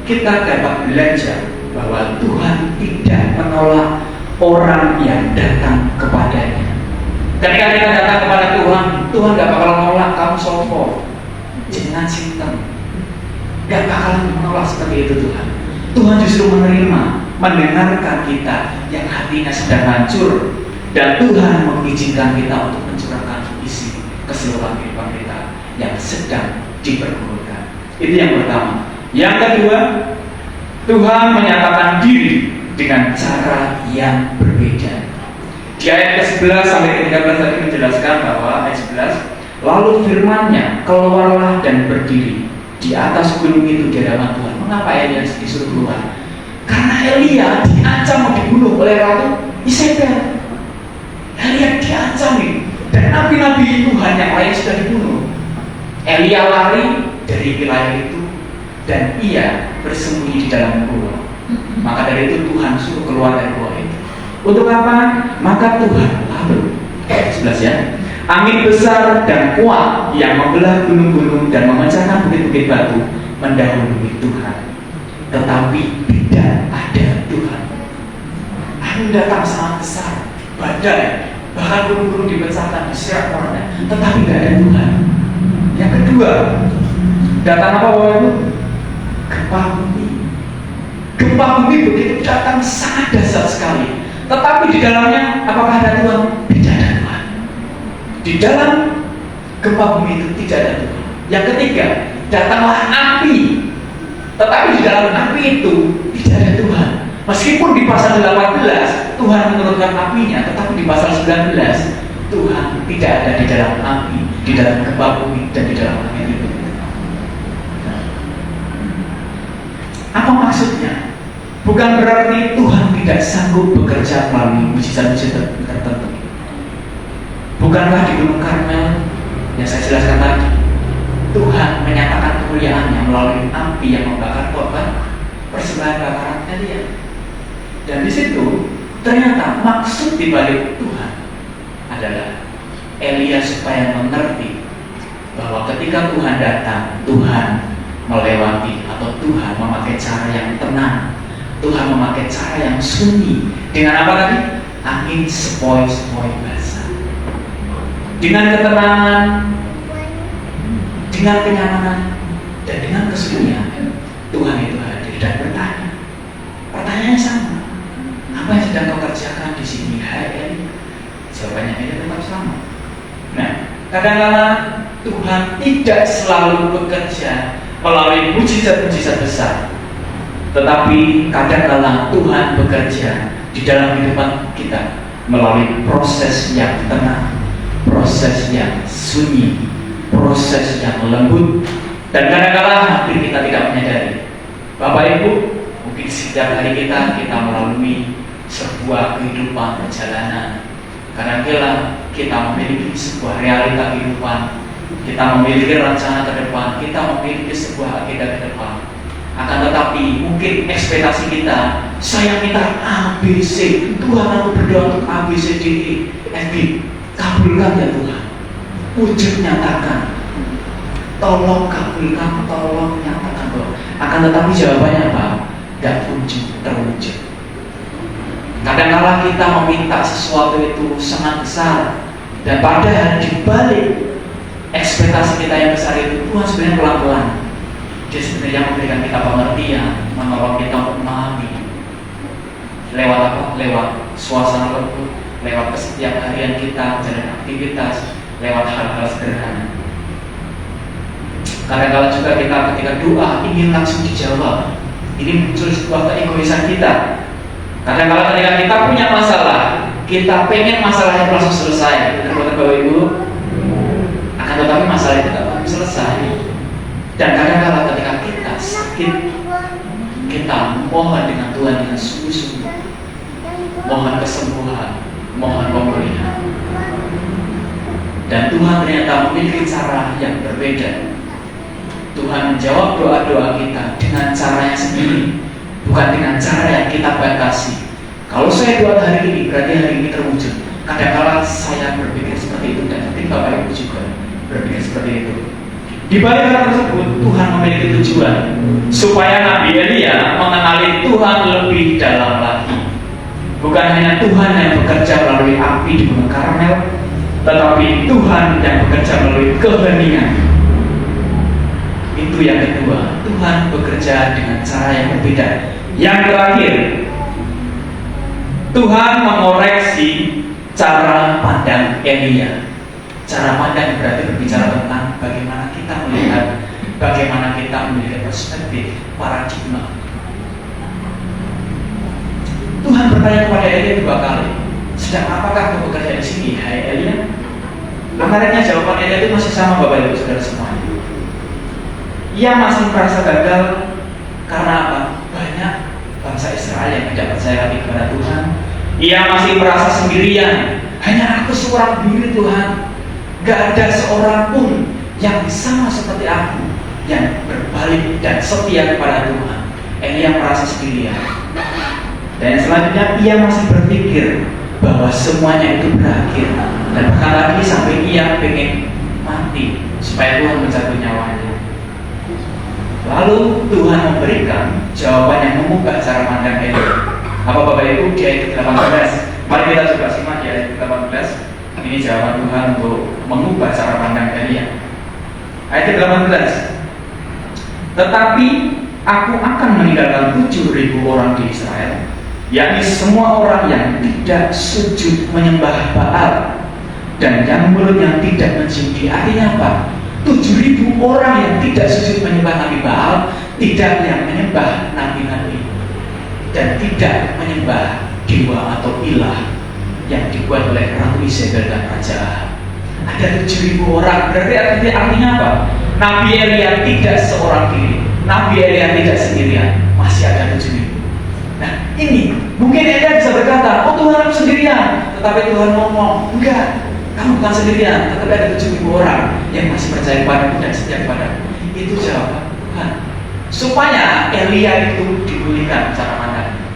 kita dapat belajar bahwa Tuhan tidak menolak orang yang datang kepadanya. Ketika kita datang kepada Tuhan, Tuhan gak bakal menolak kamu sopo, jangan simpen. Gak bakal menolak seperti itu Tuhan. Tuhan justru menerima, mendengarkan kita yang hatinya sedang hancur, dan Tuhan mengizinkan kita untuk mencurahkan isi keseluruhan kehidupan kita yang sedang dipergulungkan. Itu yang pertama. Yang kedua, Tuhan menyatakan diri dengan cara yang berbeda. Di ayat ke-11 sampai ke-13 tadi menjelaskan bahwa ayat 11, lalu firman-Nya, keluarlah dan berdiri di atas gunung itu di hadapan Tuhan. Mengapa Elia disuruh keluar? Karena Elia diancam mau dibunuh oleh Ratu Yezebel. Elia diancam nih, dan nabi-nabi Tuhan yang lain sudah dibunuh. Elia lari dari wilayah itu dan ia bersembunyi di dalam gua. Maka dari itu Tuhan suruh keluar dari gua itu. Untuk apa? Maka Tuhan lalu ayat 11 ya, angin besar dan kuat yang membelah gunung-gunung dan memecahkan bukit-bukit batu mendahului Tuhan. Tetapi tidak ada Tuhan. Angin datang sangat besar, badai, bahkan gunung-gunung dipecahkan, diserak orangnya, tetapi tidak ada Tuhan. Yang kedua, datang apa Bapak Ibu? Gempa bumi. Gempa bumi begitu datang sangat dahsyat sekali. Tetapi di dalamnya apakah ada Tuhan? Tidak ada Tuhan. Di dalam gempa bumi itu tidak ada Tuhan. Yang ketiga, datanglah api. Tetapi di dalam api itu tidak ada Tuhan. Meskipun di pasal 18 Tuhan menurunkan apinya, tetapi di pasal 19 Tuhan tidak ada di dalam api, di dalam kebab bumi, dan di dalam angin itu. Apa maksudnya? Bukan berarti Tuhan tidak sanggup bekerja melalui mujizat-mujizat tertentu. Bukankah di Gunung Karmel yang saya jelaskan tadi, Tuhan menyatakan kemuliaannya melalui api yang membakar korban persembahan bakaran Elia. Dan di situ ternyata maksud dibalik Tuhan adalah Elia supaya mengerti bahwa ketika Tuhan datang, Tuhan melewati atau Tuhan memakai cara yang tenang, Tuhan memakai cara yang sunyi. Dengan apa tadi? Angin sepoi-sepoi basah. Dengan ketenangan, dengan kenyamanan, dan dengan kesunyian, Tuhan itu hadir dan bertanya. Pertanyaannya sama. Apa yang sedang kau kerjakan di sini, hai Eli? Jawabannya ini tetap sama. Nah, kadang-kadang Tuhan tidak selalu bekerja melalui mujizat-mujizat besar, tetapi kadang-kadang Tuhan bekerja di dalam kehidupan kita melalui proses yang tenang, proses yang sunyi, proses yang lembut, dan kadang-kadang hampir kita tidak menyadari. Bapak Ibu, mungkin setiap hari kita melalui sebuah kehidupan perjalanan. Kadang-kadang kita memiliki sebuah realita kehidupan, kita memiliki rencana ke depan, kita memiliki sebuah agenda ke depan. Akan tetapi mungkin ekspektasi kita, saya minta A, B, C, Tuhan aku berdoa untuk A, B, C, D, E, F, G, kabulkan ya Tuhan, wujud nyatakan, tolong kabulkan, tolong nyatakan Tuhan. Akan tetapi jawabannya apa? Gak terwujud. Kadang-kadang kita meminta sesuatu itu sangat besar, dan padahal di balik ekspektasi kita yang besar itu Tuhan sebenarnya pelan-pelan. Dia sebenarnya memberikan kita pengertian, menolong kita untuk memahami. Lewat apa? Lewat suasana lembut, lewat kesetiap harian kita menjalani aktivitas, lewat hal-hal sederhana. Kadang-kadang juga kita ketika doa ingin langsung dijawab. Ini muncul sebuah keegoisan kita. Kadang-kadang ketika kita punya masalah, kita pengen masalahnya langsung selesai. Betul Bapak Ibu? Akan tetapi masalah itu tidak akan selesai. Dan kadang-kadang ketika kita sakit, kita mohon dengan Tuhan dengan sungguh-sungguh, mohon kesembuhan, mohon pemulihan. Dan Tuhan ternyata memiliki cara yang berbeda. Tuhan menjawab doa-doa kita dengan caranya sendiri, bukan dengan cara yang kita batasi. Kalau saya doa hari ini, berarti hari ini terwujud. Kadang-kadang saya berpikir seperti itu, dan mungkin Bapak Ibu juga berpikir seperti itu. Di balik hal tersebut, Tuhan memiliki tujuan supaya Nabi Elia mengenali Tuhan lebih dalam lagi. Bukan hanya Tuhan yang bekerja melalui api di Gunung Karmel, tetapi Tuhan yang bekerja melalui keheningan. Itu yang kedua, Tuhan bekerja dengan cara yang berbeda. Yang terakhir, Tuhan mengoreksi cara pandang Elia. Cara pandang berarti berbicara tentang bagaimana kita melihat, bagaimana kita memiliki perspektif, paradigma. Tuhan bertanya kepada Elia 2 kali, sedang apakah kau bekerja di sini, hai Elia? Akhirnya jawaban Elia itu masih sama, Bapak Ibu Saudara semuanya. Ia masih merasa gagal karena apa? Banyak bangsa Israel yang tidak percaya lagi kepada Tuhan. Ia masih merasa sendirian. Hanya aku seorang diri Tuhan. Gak ada seorang pun yang sama seperti aku yang berbalik dan setia kepada Tuhan. Elia merasa sendirian. Dan selanjutnya ia masih berpikir bahwa semuanya itu berakhir, dan bahkan lagi sampai ia pengen mati supaya Tuhan mencabut nyawanya. Lalu Tuhan memberikan jawaban yang mengubah cara pandang Elia. Apa Bapak Ibu? Di ayat 18. Mari kita coba simak di ayat 18. Ini jawaban Tuhan untuk mengubah cara pandang Elia. Ayat 18. Tetapi aku akan meninggalkan 7.000 orang di Israel, yakni semua orang yang tidak sujud menyembah Baal dan yang mulutnya tidak mencium. Artinya apa? 7.000 orang yang tidak sujud menyembah Nabi Baal, tidak yang menyembah Nabi-Nabi, dan tidak menyembah dewa atau ilah yang dibuat oleh Ratu Isabel dan Raja Ahab. Ada 7.000 orang. Berarti artinya apa? Nabi Elia tidak seorang diri. Nabi Elia tidak sendirian. Masih ada 7.000. Nah ini mungkin Elia bisa berkata, oh Tuhan aku sendirian. Tetapi Tuhan ngomong, enggak, kamu bukan sendirian. Tetapi ada 7.000 orang yang masih percaya padamu dan setia padamu. Itu jawaban Tuhan. Supaya Elia itu dipulihkan cara pandangnya.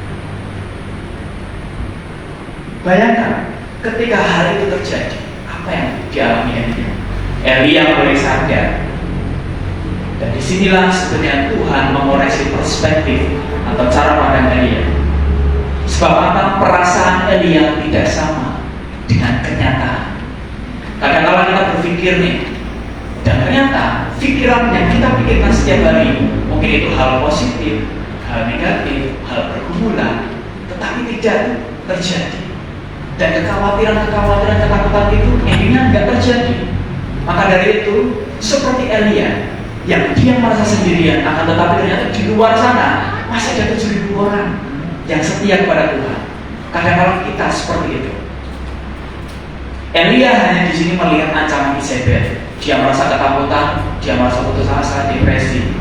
Bayangkan ketika hal itu terjadi, apa yang dialami Elia? Elia mulai sadar. Dan disinilah sebenarnya Tuhan mengoreksi perspektif atau cara pandang Elia. Sebab apa? Perasaan Elia tidak sama dengan kenyataan. Kadang-kadang kita berpikir nih, dan ternyata pikiran yang kita pikirkan setiap hari, mungkin itu hal positif, hal negatif, hal pergumulan, tetapi tidak terjadi. Dan kekhawatiran-kekhawatiran, ketakutan itu endingnya nggak terjadi. Maka dari itu, seperti Elia yang dia merasa sendirian, akan tetapi ternyata di luar sana masih ada 7.000 orang yang setia kepada Tuhan. Kadang-kadang kita seperti itu. Elia hanya di sini melihat ancaman Isabel. Dia merasa ketakutan, dia merasa putus asa, depresi.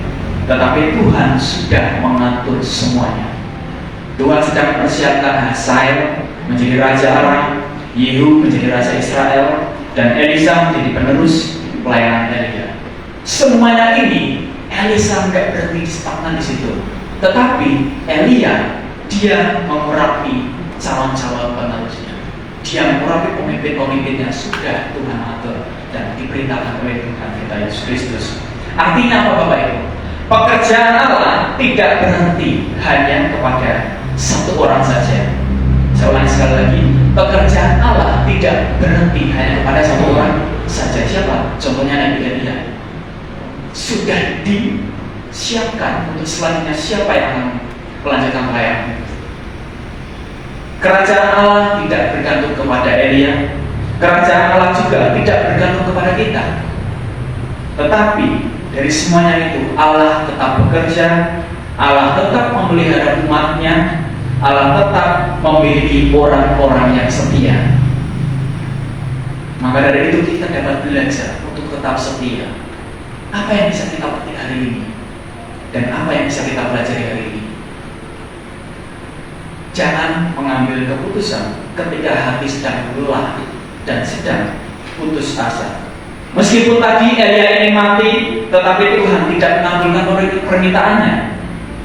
Tetapi Tuhan sudah mengatur semuanya. Tuhan sedang mempersiapkan Hazael menjadi raja Aram, Yehu menjadi raja Israel, dan Elisa menjadi penerus pelayanan Elia. Semuanya ini Elisa nggak berhenti stagnan di situ, tetapi Elia dia mengurapi calon-calon penerusnya, dia mengurapi pemimpin-pemimpinnya sudah Tuhan atur dan diperintahkan oleh Tuhan kita Yesus Kristus. Artinya apa Bapak Ibu? Pekerjaan Allah tidak berhenti hanya kepada satu orang saja. Saya ulangi sekali lagi, pekerjaan Allah tidak berhenti hanya kepada satu orang saja. Siapa? Contohnya Nabi Elia. Sudah disiapkan untuk selanjutnya siapa yang akan melanjutkan pelayanan. Kerajaan Allah tidak bergantung kepada Elia. Kerajaan Allah juga tidak bergantung kepada kita. Tetapi dari semuanya itu Allah tetap bekerja, Allah tetap memelihara umatnya, Allah tetap memiliki orang-orang yang setia. Maka dari itu kita dapat belajar untuk tetap setia. Apa yang bisa kita petik hari ini? Dan apa yang bisa kita pelajari hari ini? Jangan mengambil keputusan ketika hati sedang lelah dan sedang putus asa. Meskipun tadi Elia ini mati, tetapi Tuhan tidak mengabulkan permintaannya.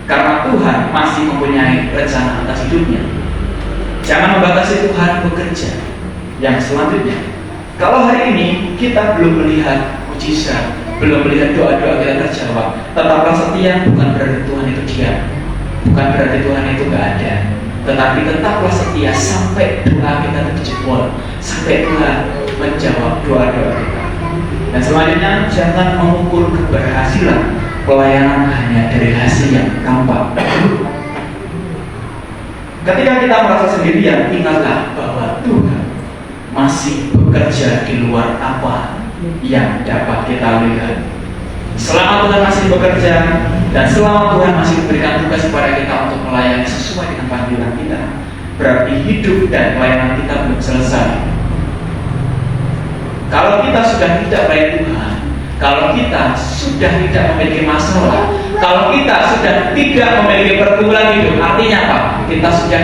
Karena Tuhan masih mempunyai rencana atas hidupnya. Jangan membatasi Tuhan bekerja. Yang selanjutnya, kalau hari ini kita belum melihat mujizat, belum melihat doa-doa kita terjawab, tetaplah setia. Bukan berarti Tuhan itu diam, bukan berarti Tuhan itu gak ada, tetapi tetaplah setia sampai doa kita terjebol, sampai Tuhan menjawab doa-doa kita. Dan selanjutnya, jangan mengukur keberhasilan pelayanan hanya dari hasil yang tampak. Ketika kita merasa sendirian, ingatlah bahwa Tuhan masih bekerja di luar apa yang dapat kita lihat. Selama Tuhan masih bekerja dan selama Tuhan masih memberikan tugas kepada kita untuk melayani sesuai dengan panggilan kita, berarti hidup dan pelayanan kita belum selesai. Kalau kita sudah tidak melayani Tuhan, kalau kita sudah tidak memiliki masalah, kalau kita sudah tidak memiliki pergumulan hidup, artinya apa? Kita sudah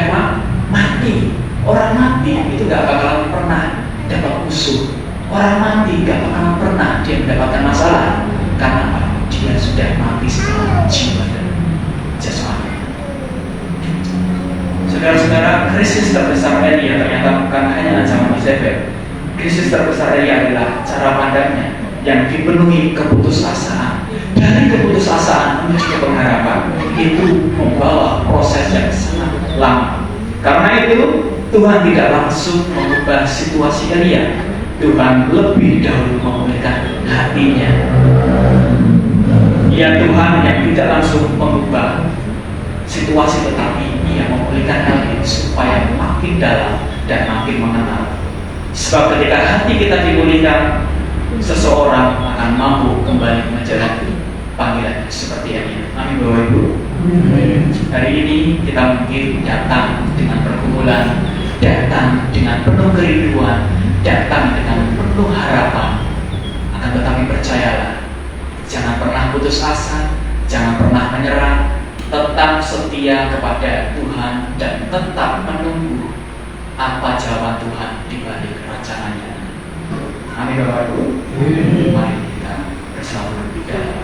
mati. Orang mati itu gak bakalan pernah dapat musuh. Orang mati gak bakalan pernah dia mendapatkan masalah. Karena apa? Dia sudah mati secara jiwa dan jasmani. Saudara-saudara, krisis terbesar Elia ternyata bukan hanya ancaman Isabel. Krisis terbesar Elia adalah cara pandangnya yang dipenuhi keputusasaan. Dari keputusasaan menuju ke pengharapan, itu membawa proses yang sangat lama. Karena itu Tuhan tidak langsung mengubah situasi Elia. Tuhan lebih dahulu memulihkan hatinya. Ya, Tuhan yang tidak langsung mengubah situasi, tetapi Ia memulihkan hati supaya makin dalam dan makin mengenal. Sebab ketika hati kita dipulihkan, seseorang akan mampu kembali menjalani panggilan seperti Elia. Amin Bapak Ibu. Hari ini kita mungkin datang dengan pergumulan pergumulan datang dengan penuh kerinduan, datang dengan penuh harapan. Akan tetapi percayalah, jangan pernah putus asa, jangan pernah menyerah, tetap setia kepada Tuhan dan tetap menunggu apa jawaban Tuhan di balik rancangannya. Amin Bapak Ibu. Mari kita bersama berdoa.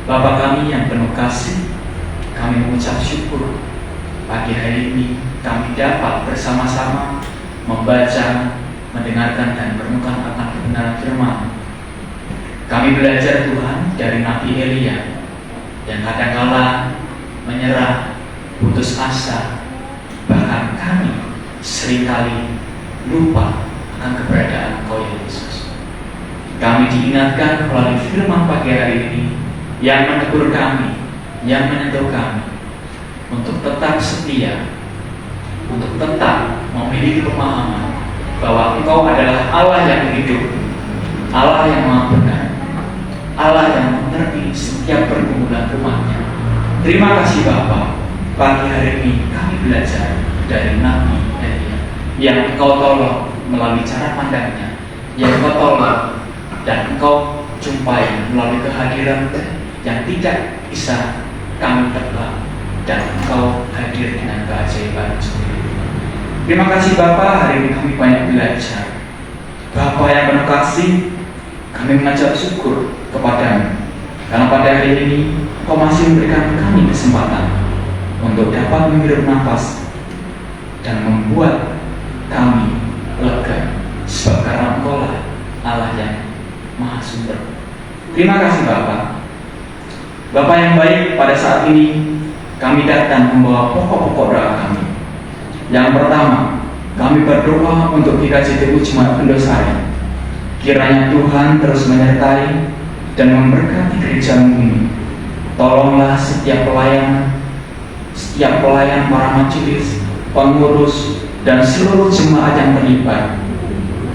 Bapa kami yang penuh kasih, kami mengucap syukur pagi hari ini kami dapat bersama-sama membaca, mendengarkan dan merenungkan akan kebenaran firman. Kami belajar Tuhan dari Nabi Elia yang kadangkala menyerah, putus asa, bahkan kami seringkali lupa akan keberadaan Engkau ya Yesus. Kami diingatkan melalui firman pagi hari ini yang menegur kami, yang menyentuh kami untuk tetap setia, untuk tetap memiliki pemahaman bahwa Engkau adalah Allah yang hidup, Allah yang maha benar, Allah yang mengerti setiap pergumulan umatnya. Terima kasih Bapa, pagi hari ini kami belajar dari Nabi Elia yang Engkau tolong melalui cara pandangnya, yang Engkau tolong dan Engkau jumpai melalui kehadiran yang tidak bisa kami tebak, dan Engkau hadir dengan keajaiban sendiri. Terima kasih Bapa, hari ini kami banyak belajar. Bapa yang penuh kasih, kami mengucap syukur kepadamu karena pada hari ini Engkau masih memberikan kami kesempatan untuk dapat menghirup nafas dan membuat kami lega, sebab karena Engkau lah Allah yang maha sumber. Terima kasih Bapa. Bapa yang baik, pada saat ini kami datang membawa pokok-pokok doa kami. Yang pertama, kami berdoa untuk GKJTU Jemaat Pendosari. Kiranya Tuhan terus menyertai dan memberkati gerejamu ini. Tolonglah setiap pelayan para majelis, pengurus, dan seluruh jemaat yang terlibat,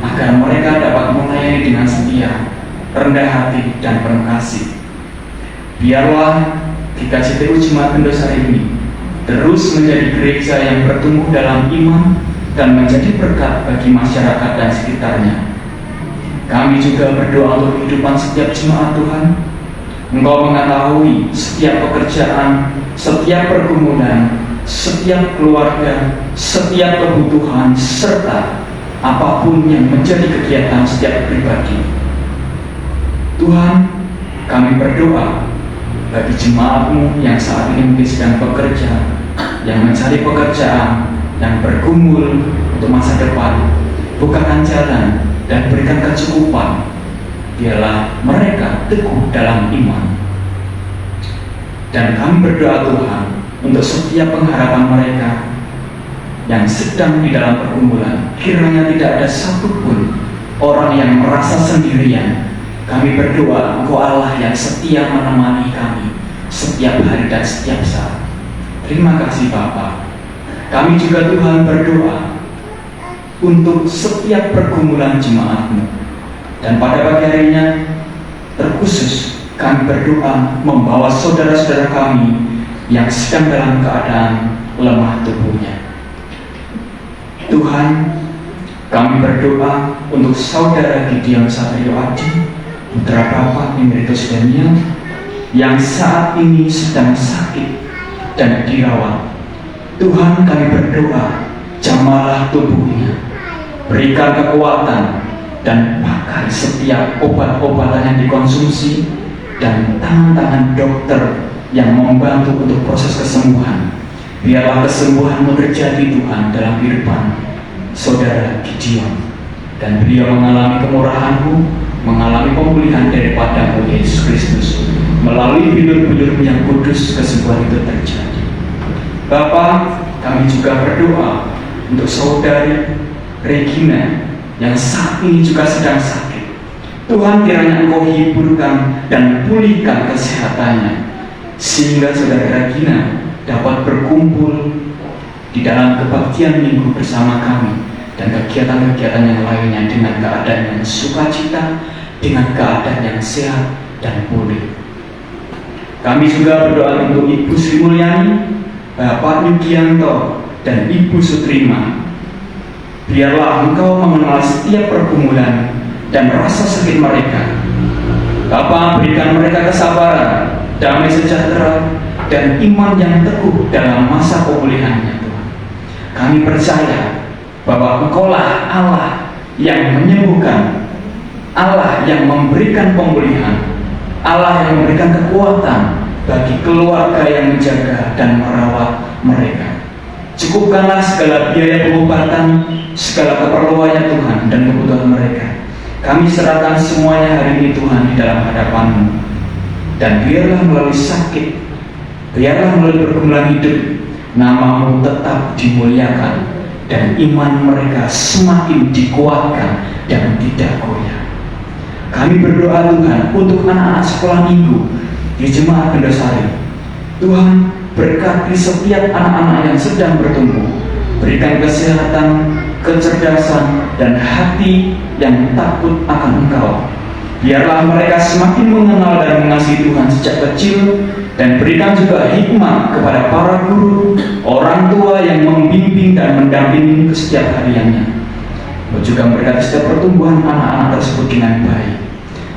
agar mereka dapat melayani dengan setia, rendah hati, dan penuh kasih. Biarlah GKJTU Jemaat Pendosari ini terus menjadi gereja yang bertumbuh dalam iman dan menjadi berkat bagi masyarakat dan sekitarnya. Kami juga berdoa untuk kehidupan setiap jemaat Tuhan. Engkau mengetahui setiap pekerjaan, setiap pergumulan, setiap keluarga, setiap kebutuhan, serta apapun yang menjadi kegiatan setiap pribadi. Tuhan, kami berdoa bagi jemaat-Mu yang saat ini mungkin sedang bekerja, yang mencari pekerjaan, yang bergumul untuk masa depan. Bukakan jalan dan berikan kecukupan. Biarlah mereka teguh dalam iman. Dan kami berdoa Tuhan untuk setiap pengharapan mereka yang sedang di dalam pergumulan. Kiranya tidak ada satupun orang yang merasa sendirian. Kami berdoa Engkau Allah yang setia menemani kami setiap hari dan setiap saat. Terima kasih Bapa. Kami juga Tuhan berdoa untuk setiap pergumulan jemaat-Mu. Dan pada pagi harinya terkhusus kami berdoa membawa saudara-saudara kami yang sedang dalam keadaan lemah tubuhnya. Tuhan, kami berdoa untuk saudara Gideon Satrio Adi, putra Bapak Emeritus Daniel, yang saat ini sedang sakit dan dirawat. Tuhan, kami berdoa, jamahlah tubuhnya, berikan kekuatan dan pakai setiap obat-obatan yang dikonsumsi dan tangan-tangan dokter yang membantu untuk proses kesembuhan. Biarlah kesembuhan-Mu terjadi Tuhan dalam kehidupan saudara Gideon, dan beliau mengalami kemurahan-Mu, mengalami pemulihan daripada-Mu Yesus Kristus. Melalui bilur-bilur yang kudus, kesembuhan itu terjadi. Bapa, kami juga berdoa untuk saudari Regina yang saat ini juga sedang sakit. Tuhan, kiranya Engkau hiburkan dan pulihkan kesehatannya, sehingga saudara Regina dapat berkumpul di dalam kebaktian minggu bersama kami dan kegiatan-kegiatan yang lainnya dengan keadaan yang sukacita dengan keadaan yang sehat dan pulih. Kami juga berdoa untuk Ibu Sri Mulyani, Bapak Yugianto, dan Ibu Sutrima. Biarlah Engkau mengenal setiap pergumulan dan rasa sakit mereka. Bapa, berikan mereka kesabaran, damai sejahtera, dan iman yang teguh dalam masa pemulihannya, Tuhan. Kami percaya bahwa Engkaulah Allah yang menyembuhkan, Allah yang memberikan pemulihan, Allah yang memberikan kekuatan bagi keluarga yang menjaga dan merawat mereka. Cukupkanlah segala biaya pengobatan, segala keperluannya Tuhan dan kebutuhan mereka. Kami serahkan semuanya hari ini Tuhan di dalam hadapan-Mu. Dan biarlah melalui sakit, biarlah melalui pergumulan hidup, nama-Mu tetap dimuliakan dan iman mereka semakin dikuatkan dan tidak goyah. Kami berdoa Tuhan untuk anak-anak sekolah minggu di Jemaat Bendosari. Tuhan, berkati setiap anak-anak yang sedang bertumbuh. Berikan kesehatan, kecerdasan, dan hati yang takut akan Engkau. Biarlah mereka semakin mengenal dan mengasihi Tuhan sejak kecil, dan berikan juga hikmat kepada para guru, orang tua yang membimbing dan mendampingi setiap hariannya. Juga memberkati setiap pertumbuhan anak-anak tersebut dengan baik.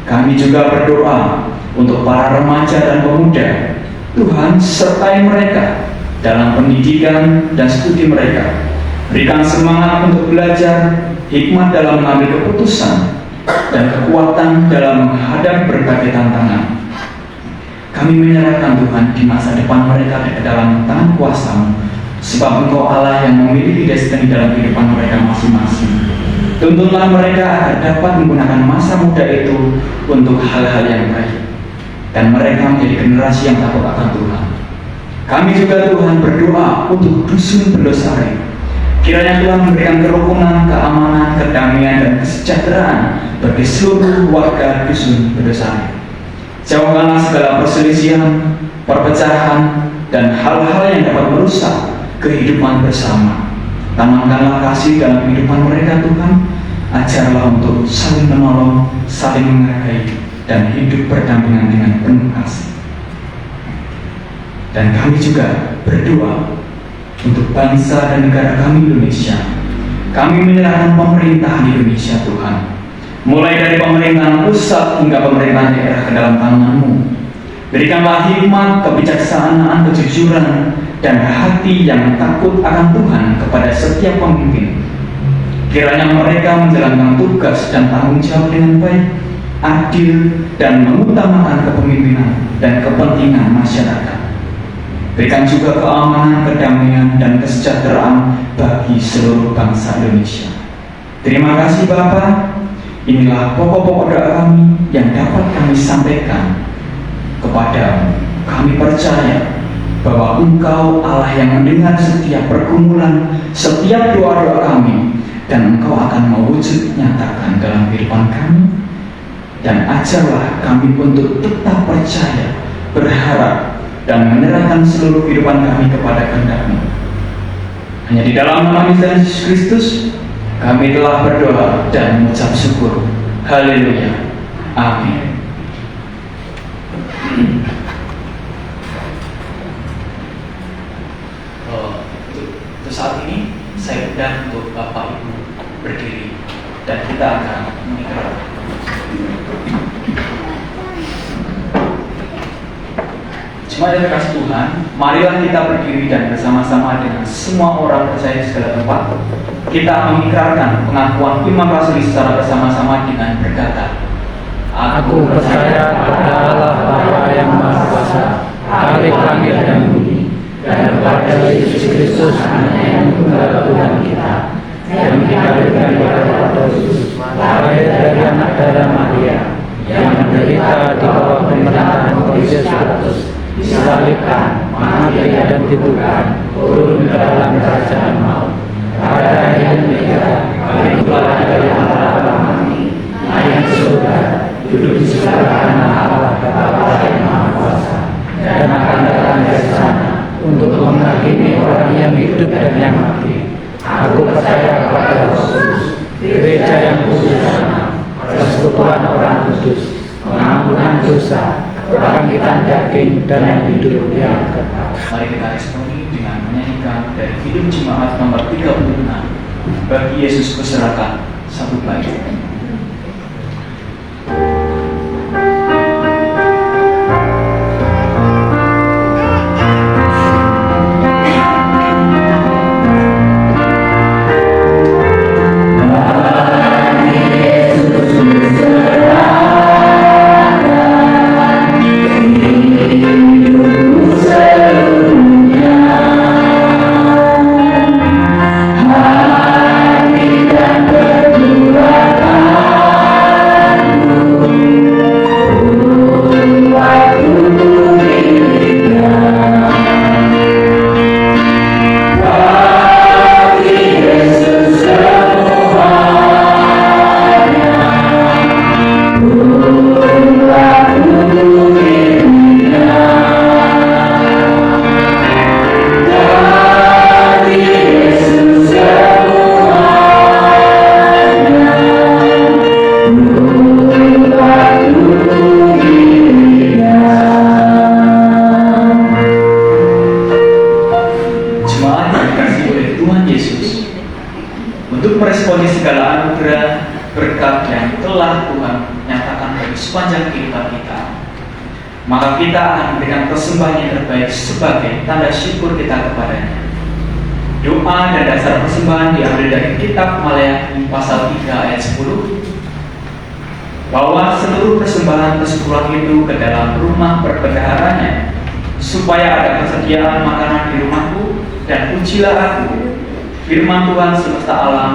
Kami juga berdoa untuk para remaja dan pemuda. Tuhan, sertai mereka dalam pendidikan dan studi mereka. Berikan semangat untuk belajar, hikmat dalam mengambil keputusan, dan kekuatan dalam menghadapi berbagai tantangan. Kami menyerahkan Tuhan di masa depan mereka ke dalam tangan kuasa-Mu, sebab Engkau Allah yang memiliki destiny dalam kehidupan mereka masing-masing. Tuntunlah mereka agar dapat menggunakan masa muda itu untuk hal-hal yang baik, dan mereka menjadi generasi yang takut akan Tuhan. Kami juga Tuhan berdoa untuk dusun Bendosari. Kiranya Tuhan memberikan kerukunan, keamanan, kedamaian, dan kesejahteraan bagi seluruh warga dusun Bendosari. Jauhkanlah segala perselisihan, perpecahan, dan hal-hal yang dapat merusak kehidupan bersama. Tanamkanlah kasih dalam kehidupan mereka Tuhan. Ajarlah untuk saling menolong, saling menghargai, dan hidup berdampingan dengan penuh kasih. Dan kami juga berdoa untuk bangsa dan negara kami Indonesia. Kami menyerahkan pemerintahan Indonesia Tuhan, mulai dari pemerintahan pusat hingga pemerintahan daerah ke dalam tangan-Mu. Berikanlah hikmat, kebijaksanaan, kejujuran, dan hati yang takut akan Tuhan kepada setiap pemimpin. Kiranya mereka menjalankan tugas dan tanggung jawab dengan baik, adil, dan mengutamakan kepemimpinan dan kepentingan masyarakat. Berikan juga keamanan, kedamaian, dan kesejahteraan bagi seluruh bangsa Indonesia. Terima kasih Bapa. Inilah pokok-pokok doa kami yang dapat kami sampaikan kepada-Mu. Kami percaya bahwa Engkau Allah yang mendengar setiap pergumulan, setiap doa-doa kami, dan Engkau akan mewujud nyatakan dalam kehidupan kami. Dan ajarlah kami untuk tetap percaya, berharap, dan menyerahkan seluruh kehidupan kami kepada kehendak-Mu. Hanya di dalam nama Yesus Kristus kami telah berdoa dan mengucap syukur. Haleluya. Amin. Untuk saat ini saya undang untuk Bapak Ibu berdiri dan kita akan menikah. Jemaat yang kasih Tuhan, marilah kita berdiri dan bersama-sama dengan semua orang percaya di segala tempat. Kita mengikrarkan pengakuan iman rasuli secara bersama-sama dengan berkata, Aku percaya kepada Allah Bapa yang Maha Kuasa, Khalik langit dan bumi, dan kepada Yesus Kristus, Anaknya yang tunggal Tuhan kita, yang dikawinkan oleh Roh Kudus, lahir dari anak darah Maria, yang menderita di bawah pemerintahan Pontius Pilatus, disalibkan, mati dan dikuburkan, turun ke dalam kerajaan maut. Pada hari yang ketiga, bangkitlah dari antara orang mati, naik ke surga, duduk di sebelah kanan Allah Bapa yang Maha Kuasa, dan akan datang dari sana untuk menghakimi orang yang hidup dan yang mati. Aku percaya kepada Roh Kudus, gereja yang kudus, persekutuan orang kudus, pengampunan dosa, kebangkitan daging, dan hidup yang kekal. Mari kita responi dengan menyanyikan dari Hidup Jemaat nomor 36, Bagi Yesus Kuserahkan, satu bait. Untuk meresponi segala anugerah berkat yang telah Tuhan nyatakan bagi sepanjang kehidupan kita, maka kita akan memberikan persembahan yang terbaik sebagai tanda syukur kita kepadanya. Doa dan dasar persembahan diambil dari kitab Maleakhi pasal 3 ayat 10. Bawa seluruh persembahan kesepuluhan itu ke dalam rumah perbendaharanya, supaya ada persediaan makanan di rumahku, dan ujilah aku, firman Tuhan semesta alam,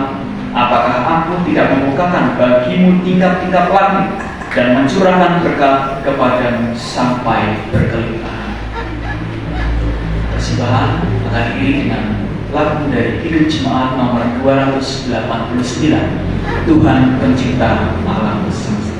apakah aku tidak membukakan bagimu tingkap-tingkap langit dan mencurahkan berkat kepadamu sampai berkelimpahan. Persembahan akan diiringi dengan lagu dari Hidup Jemaat nomor 289, Tuhan Pencipta alam semesta.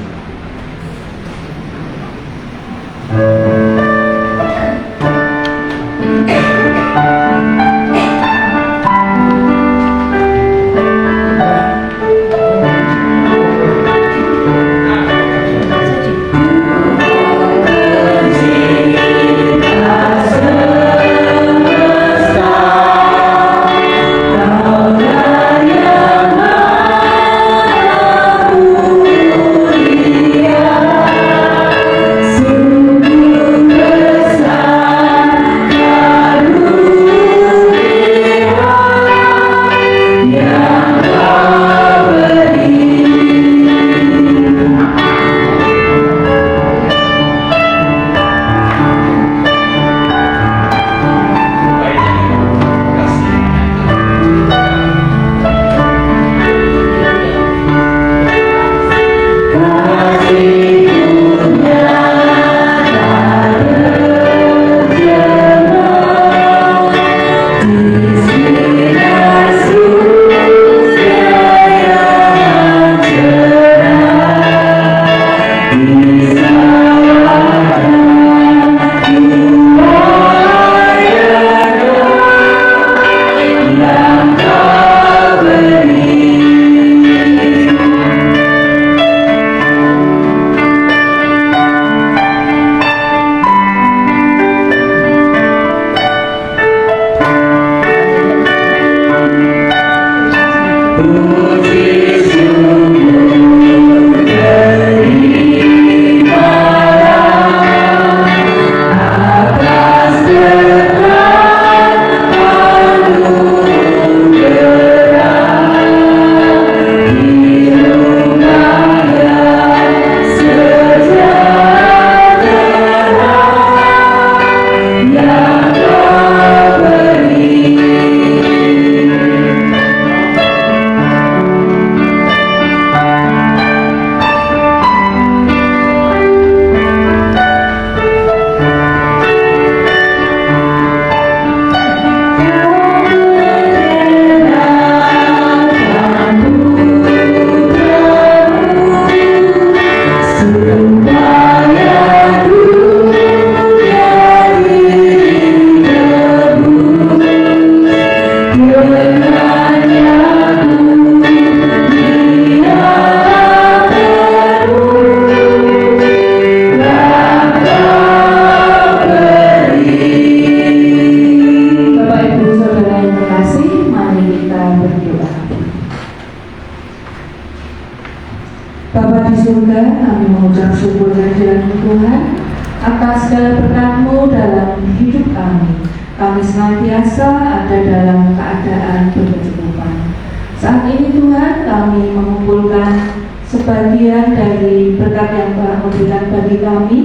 surga, kami mengucap syukur dan Tuhan atas segala berkat-Mu dalam hidup kami. Kami senantiasa ada dalam keadaan berkecukupan. Saat ini Tuhan, kami mengumpulkan sebagian dari berkat yang Tuhan berikan bagi kami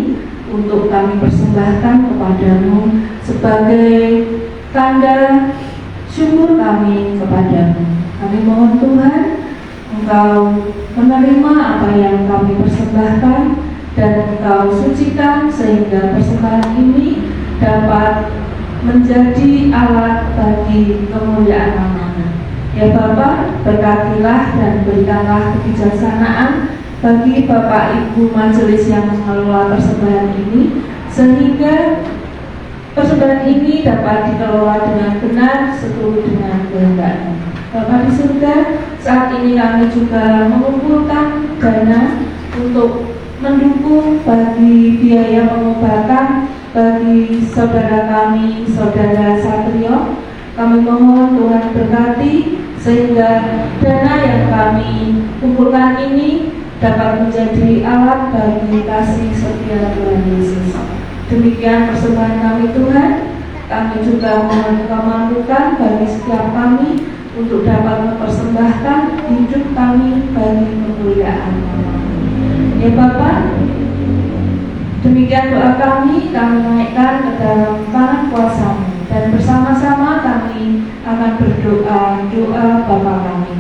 untuk kami persembahkan kepadamu sebagai tanda syukur kami kepadamu. Kami mohon Tuhan, Engkau menerima apa yang kami persembahkan dan Engkau sucikan sehingga persembahan ini dapat menjadi alat bagi kemuliaan nama-Mu. Ya Bapa, berkatilah dan berikanlah kebijaksanaan bagi Bapak Ibu Majelis yang mengelola persembahan ini, sehingga persembahan ini dapat dikelola dengan benar seturut dengan kehendak-Mu. Bapa di surga, saat ini kami juga mengumpulkan dana untuk mendukung bagi biaya pengobatan bagi saudara kami, saudara Satrio. Kami mohon Tuhan berkati sehingga dana yang kami kumpulkan ini dapat menjadi alat bagi kasih setia Tuhan Yesus. Demikian persembahan kami Tuhan. Kami juga mohon kemampuan bagi setiap kami untuk dapat mempersembahkan hidup kami bagi kemuliaan nama-Mu. Ya Bapa, demikian doa kami naikkan ke dalam tangan kuasa-Mu. Dan bersama-sama kami akan berdoa doa Bapa kami.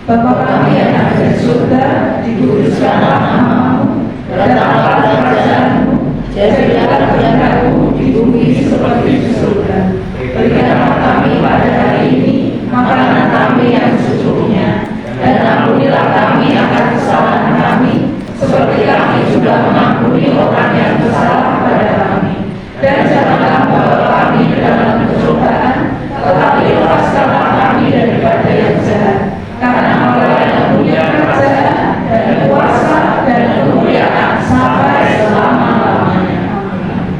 Bapa kami yang ada di surga, dikuduskanlah nama-Mu, datanglah kerajaan-Mu, jadilah kehendak-Mu di bumi seperti di surga. Berikanlah kami pada hari ini makanan kami yang secukupnya, dan ampunilah kami akan kesalahan kami, seperti kami juga mengampuni orang yang bersalah pada kami. Dan janganlah membawa kami ke dalam pencobaan, tetapi lepaskanlah kami daripada yang jahat. Karena Engkau yang punya kerajaan dan kuasa dan kemuliaan sampai selama-lamanya. Amin.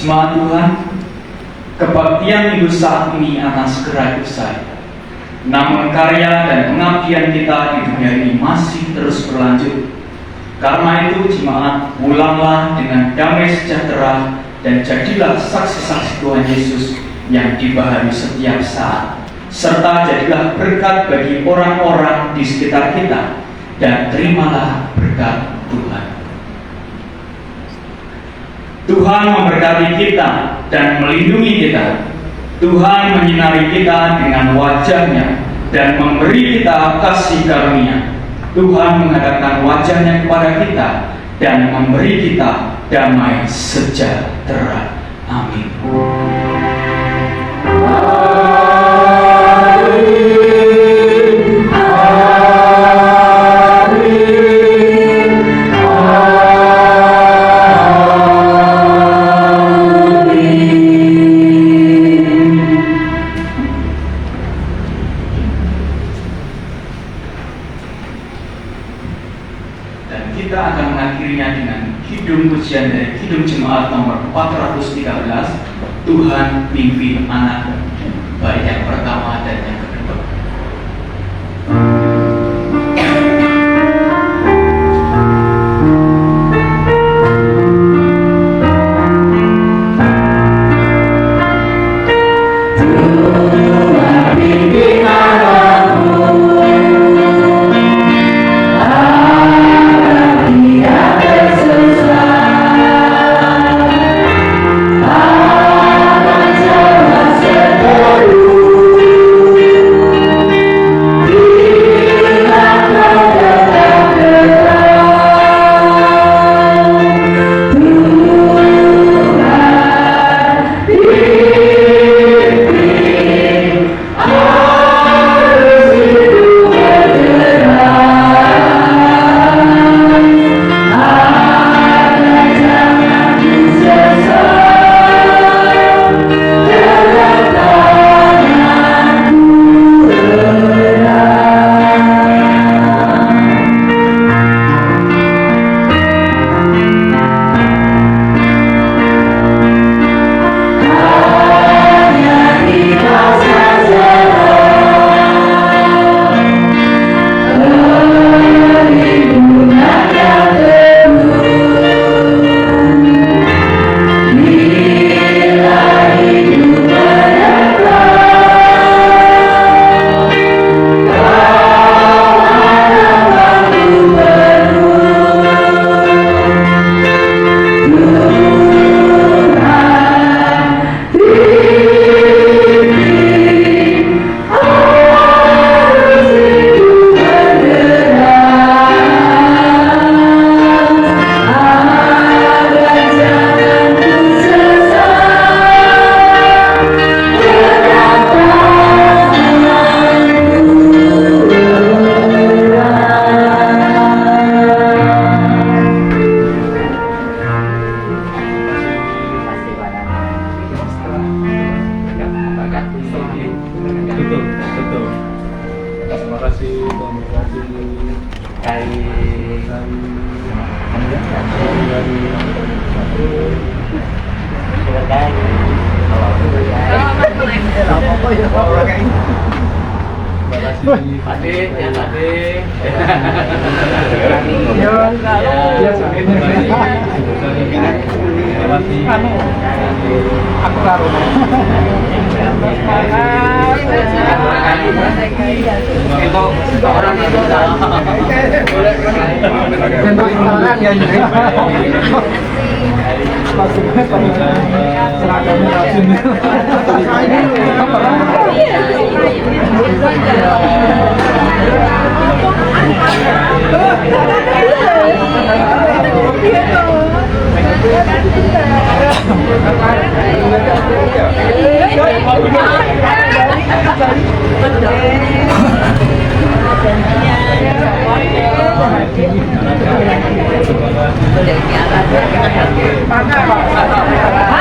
Jemaat Tuhan, kebaktian minggu saat ini akan segera usai. Namun karya dan pengabdian kita di dunia ini masih terus berlanjut. Karena itu jemaat, pulanglah dengan damai sejahtera dan jadilah saksi-saksi Tuhan Yesus yang dibaharui setiap saat. Serta jadilah berkat bagi orang-orang di sekitar kita, dan terimalah berkat Tuhan. Tuhan memberkati kita dan melindungi kita. Tuhan menyinari kita dengan wajah-Nya dan memberi kita kasih karunia. Tuhan menghadapkan wajah-Nya kepada kita dan memberi kita damai sejahtera. Amin. Kita akan mengakhirinya dengan kidung pujian dari Kidung Jemaat nomor 413, Tuhan pimpin anak, baik yang pertama dan yang kedua. Thank you.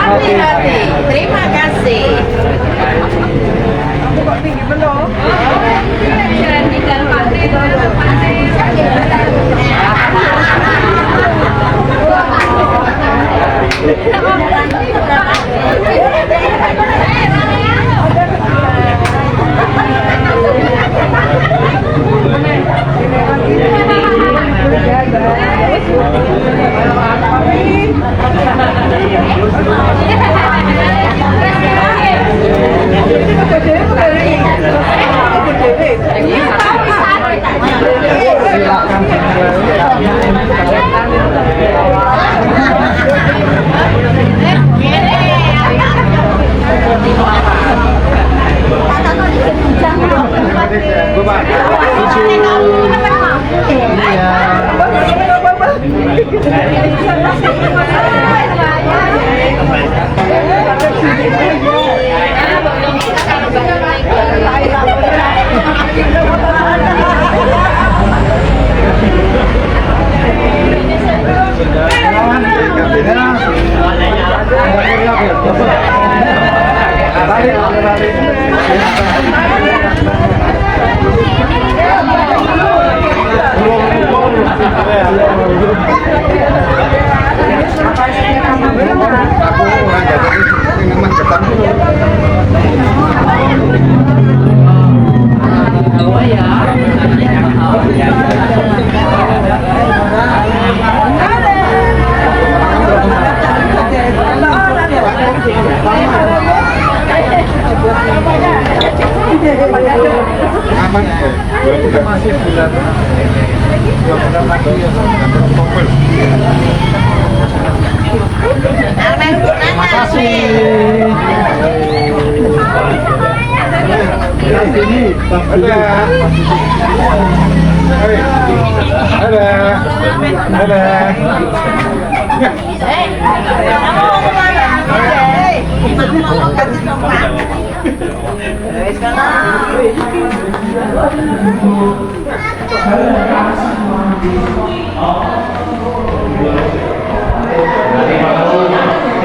Hati-hati, terima kasih.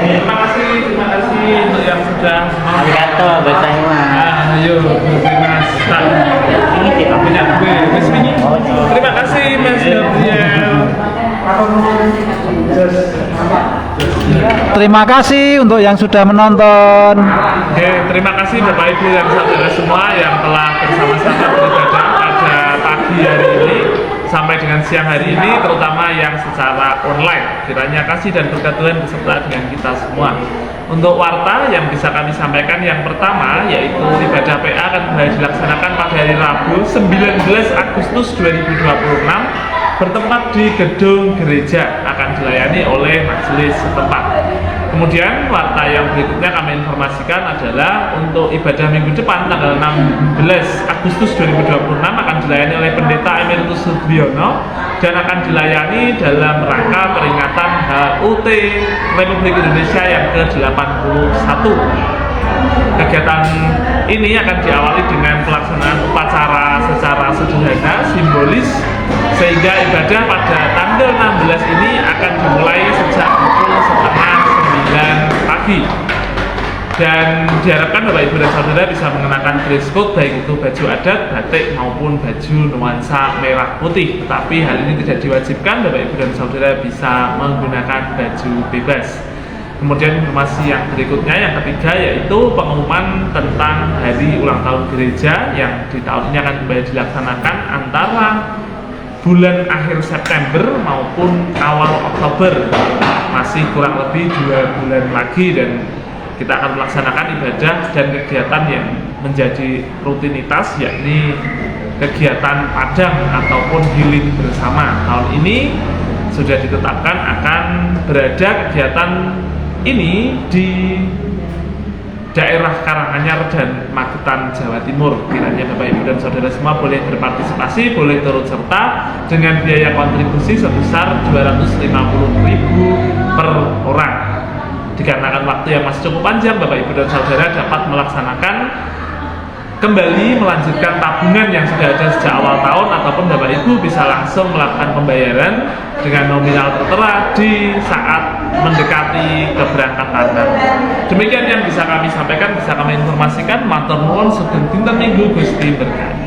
Terima kasih untuk yang sudah Arigato gozaimasu. Ayo, Mas. Ini kita punya gue. Terima kasih Mas Gabriel. Terima kasih untuk yang sudah menonton. Oke, terima kasih Bapak Ibu yang saudara semua yang telah bersama-sama beribadah pada pagi hari ini sampai dengan siang hari ini, terutama yang secara online. Kiranya kasih dan berkat Tuhan beserta dengan kita semua. Untuk warta yang bisa kami sampaikan, yang pertama yaitu ibadah PA akan kembali dilaksanakan pada hari Rabu 19 Agustus 2026 bertempat di gedung gereja, akan dilayani oleh majelis setempat. Kemudian warta yang berikutnya kami informasikan adalah untuk ibadah minggu depan tanggal 16 Agustus 2026 akan dilayani oleh Pendeta Emeritus Sudbiono dan akan dilayani dalam rangka peringatan HUT Republik Indonesia yang ke-81. Kegiatan ini akan diawali dengan pelaksanaan upacara secara sederhana, simbolis, sehingga ibadah pada tanggal 16 ini akan dimulai sejak pukul 8:30 pagi. Dan diharapkan Bapak Ibu dan Saudara bisa mengenakan dress code, baik itu baju adat, batik maupun baju nuansa merah putih. Tetapi hal ini tidak diwajibkan, Bapak Ibu dan Saudara bisa menggunakan baju bebas. Kemudian informasi yang berikutnya, yang ketiga, yaitu pengumuman tentang hari ulang tahun gereja yang di tahun ini akan kembali dilaksanakan antara bulan akhir September maupun awal Oktober. Masih kurang lebih 2 bulan lagi, dan kita akan melaksanakan ibadah dan kegiatan yang menjadi rutinitas, yakni kegiatan padang ataupun healing bersama. Tahun ini sudah ditetapkan akan berada kegiatan ini di daerah Karanganyar dan Magetan, Jawa Timur. Kiranya Bapak Ibu dan Saudara semua boleh berpartisipasi, boleh turut serta dengan biaya kontribusi sebesar 250.000 per orang. Dikarenakan waktu yang masih cukup panjang, Bapak Ibu dan Saudara dapat melaksanakan kembali melanjutkan tabungan yang sudah ada sejak awal tahun, ataupun Bapak Ibu bisa langsung melakukan pembayaran dengan nominal tertera di saat mendekati keberangkatan. Demikian yang bisa kami sampaikan, bisa kami informasikan. Matur nuwun, sugeng dinten Minggu Gusti berkahi.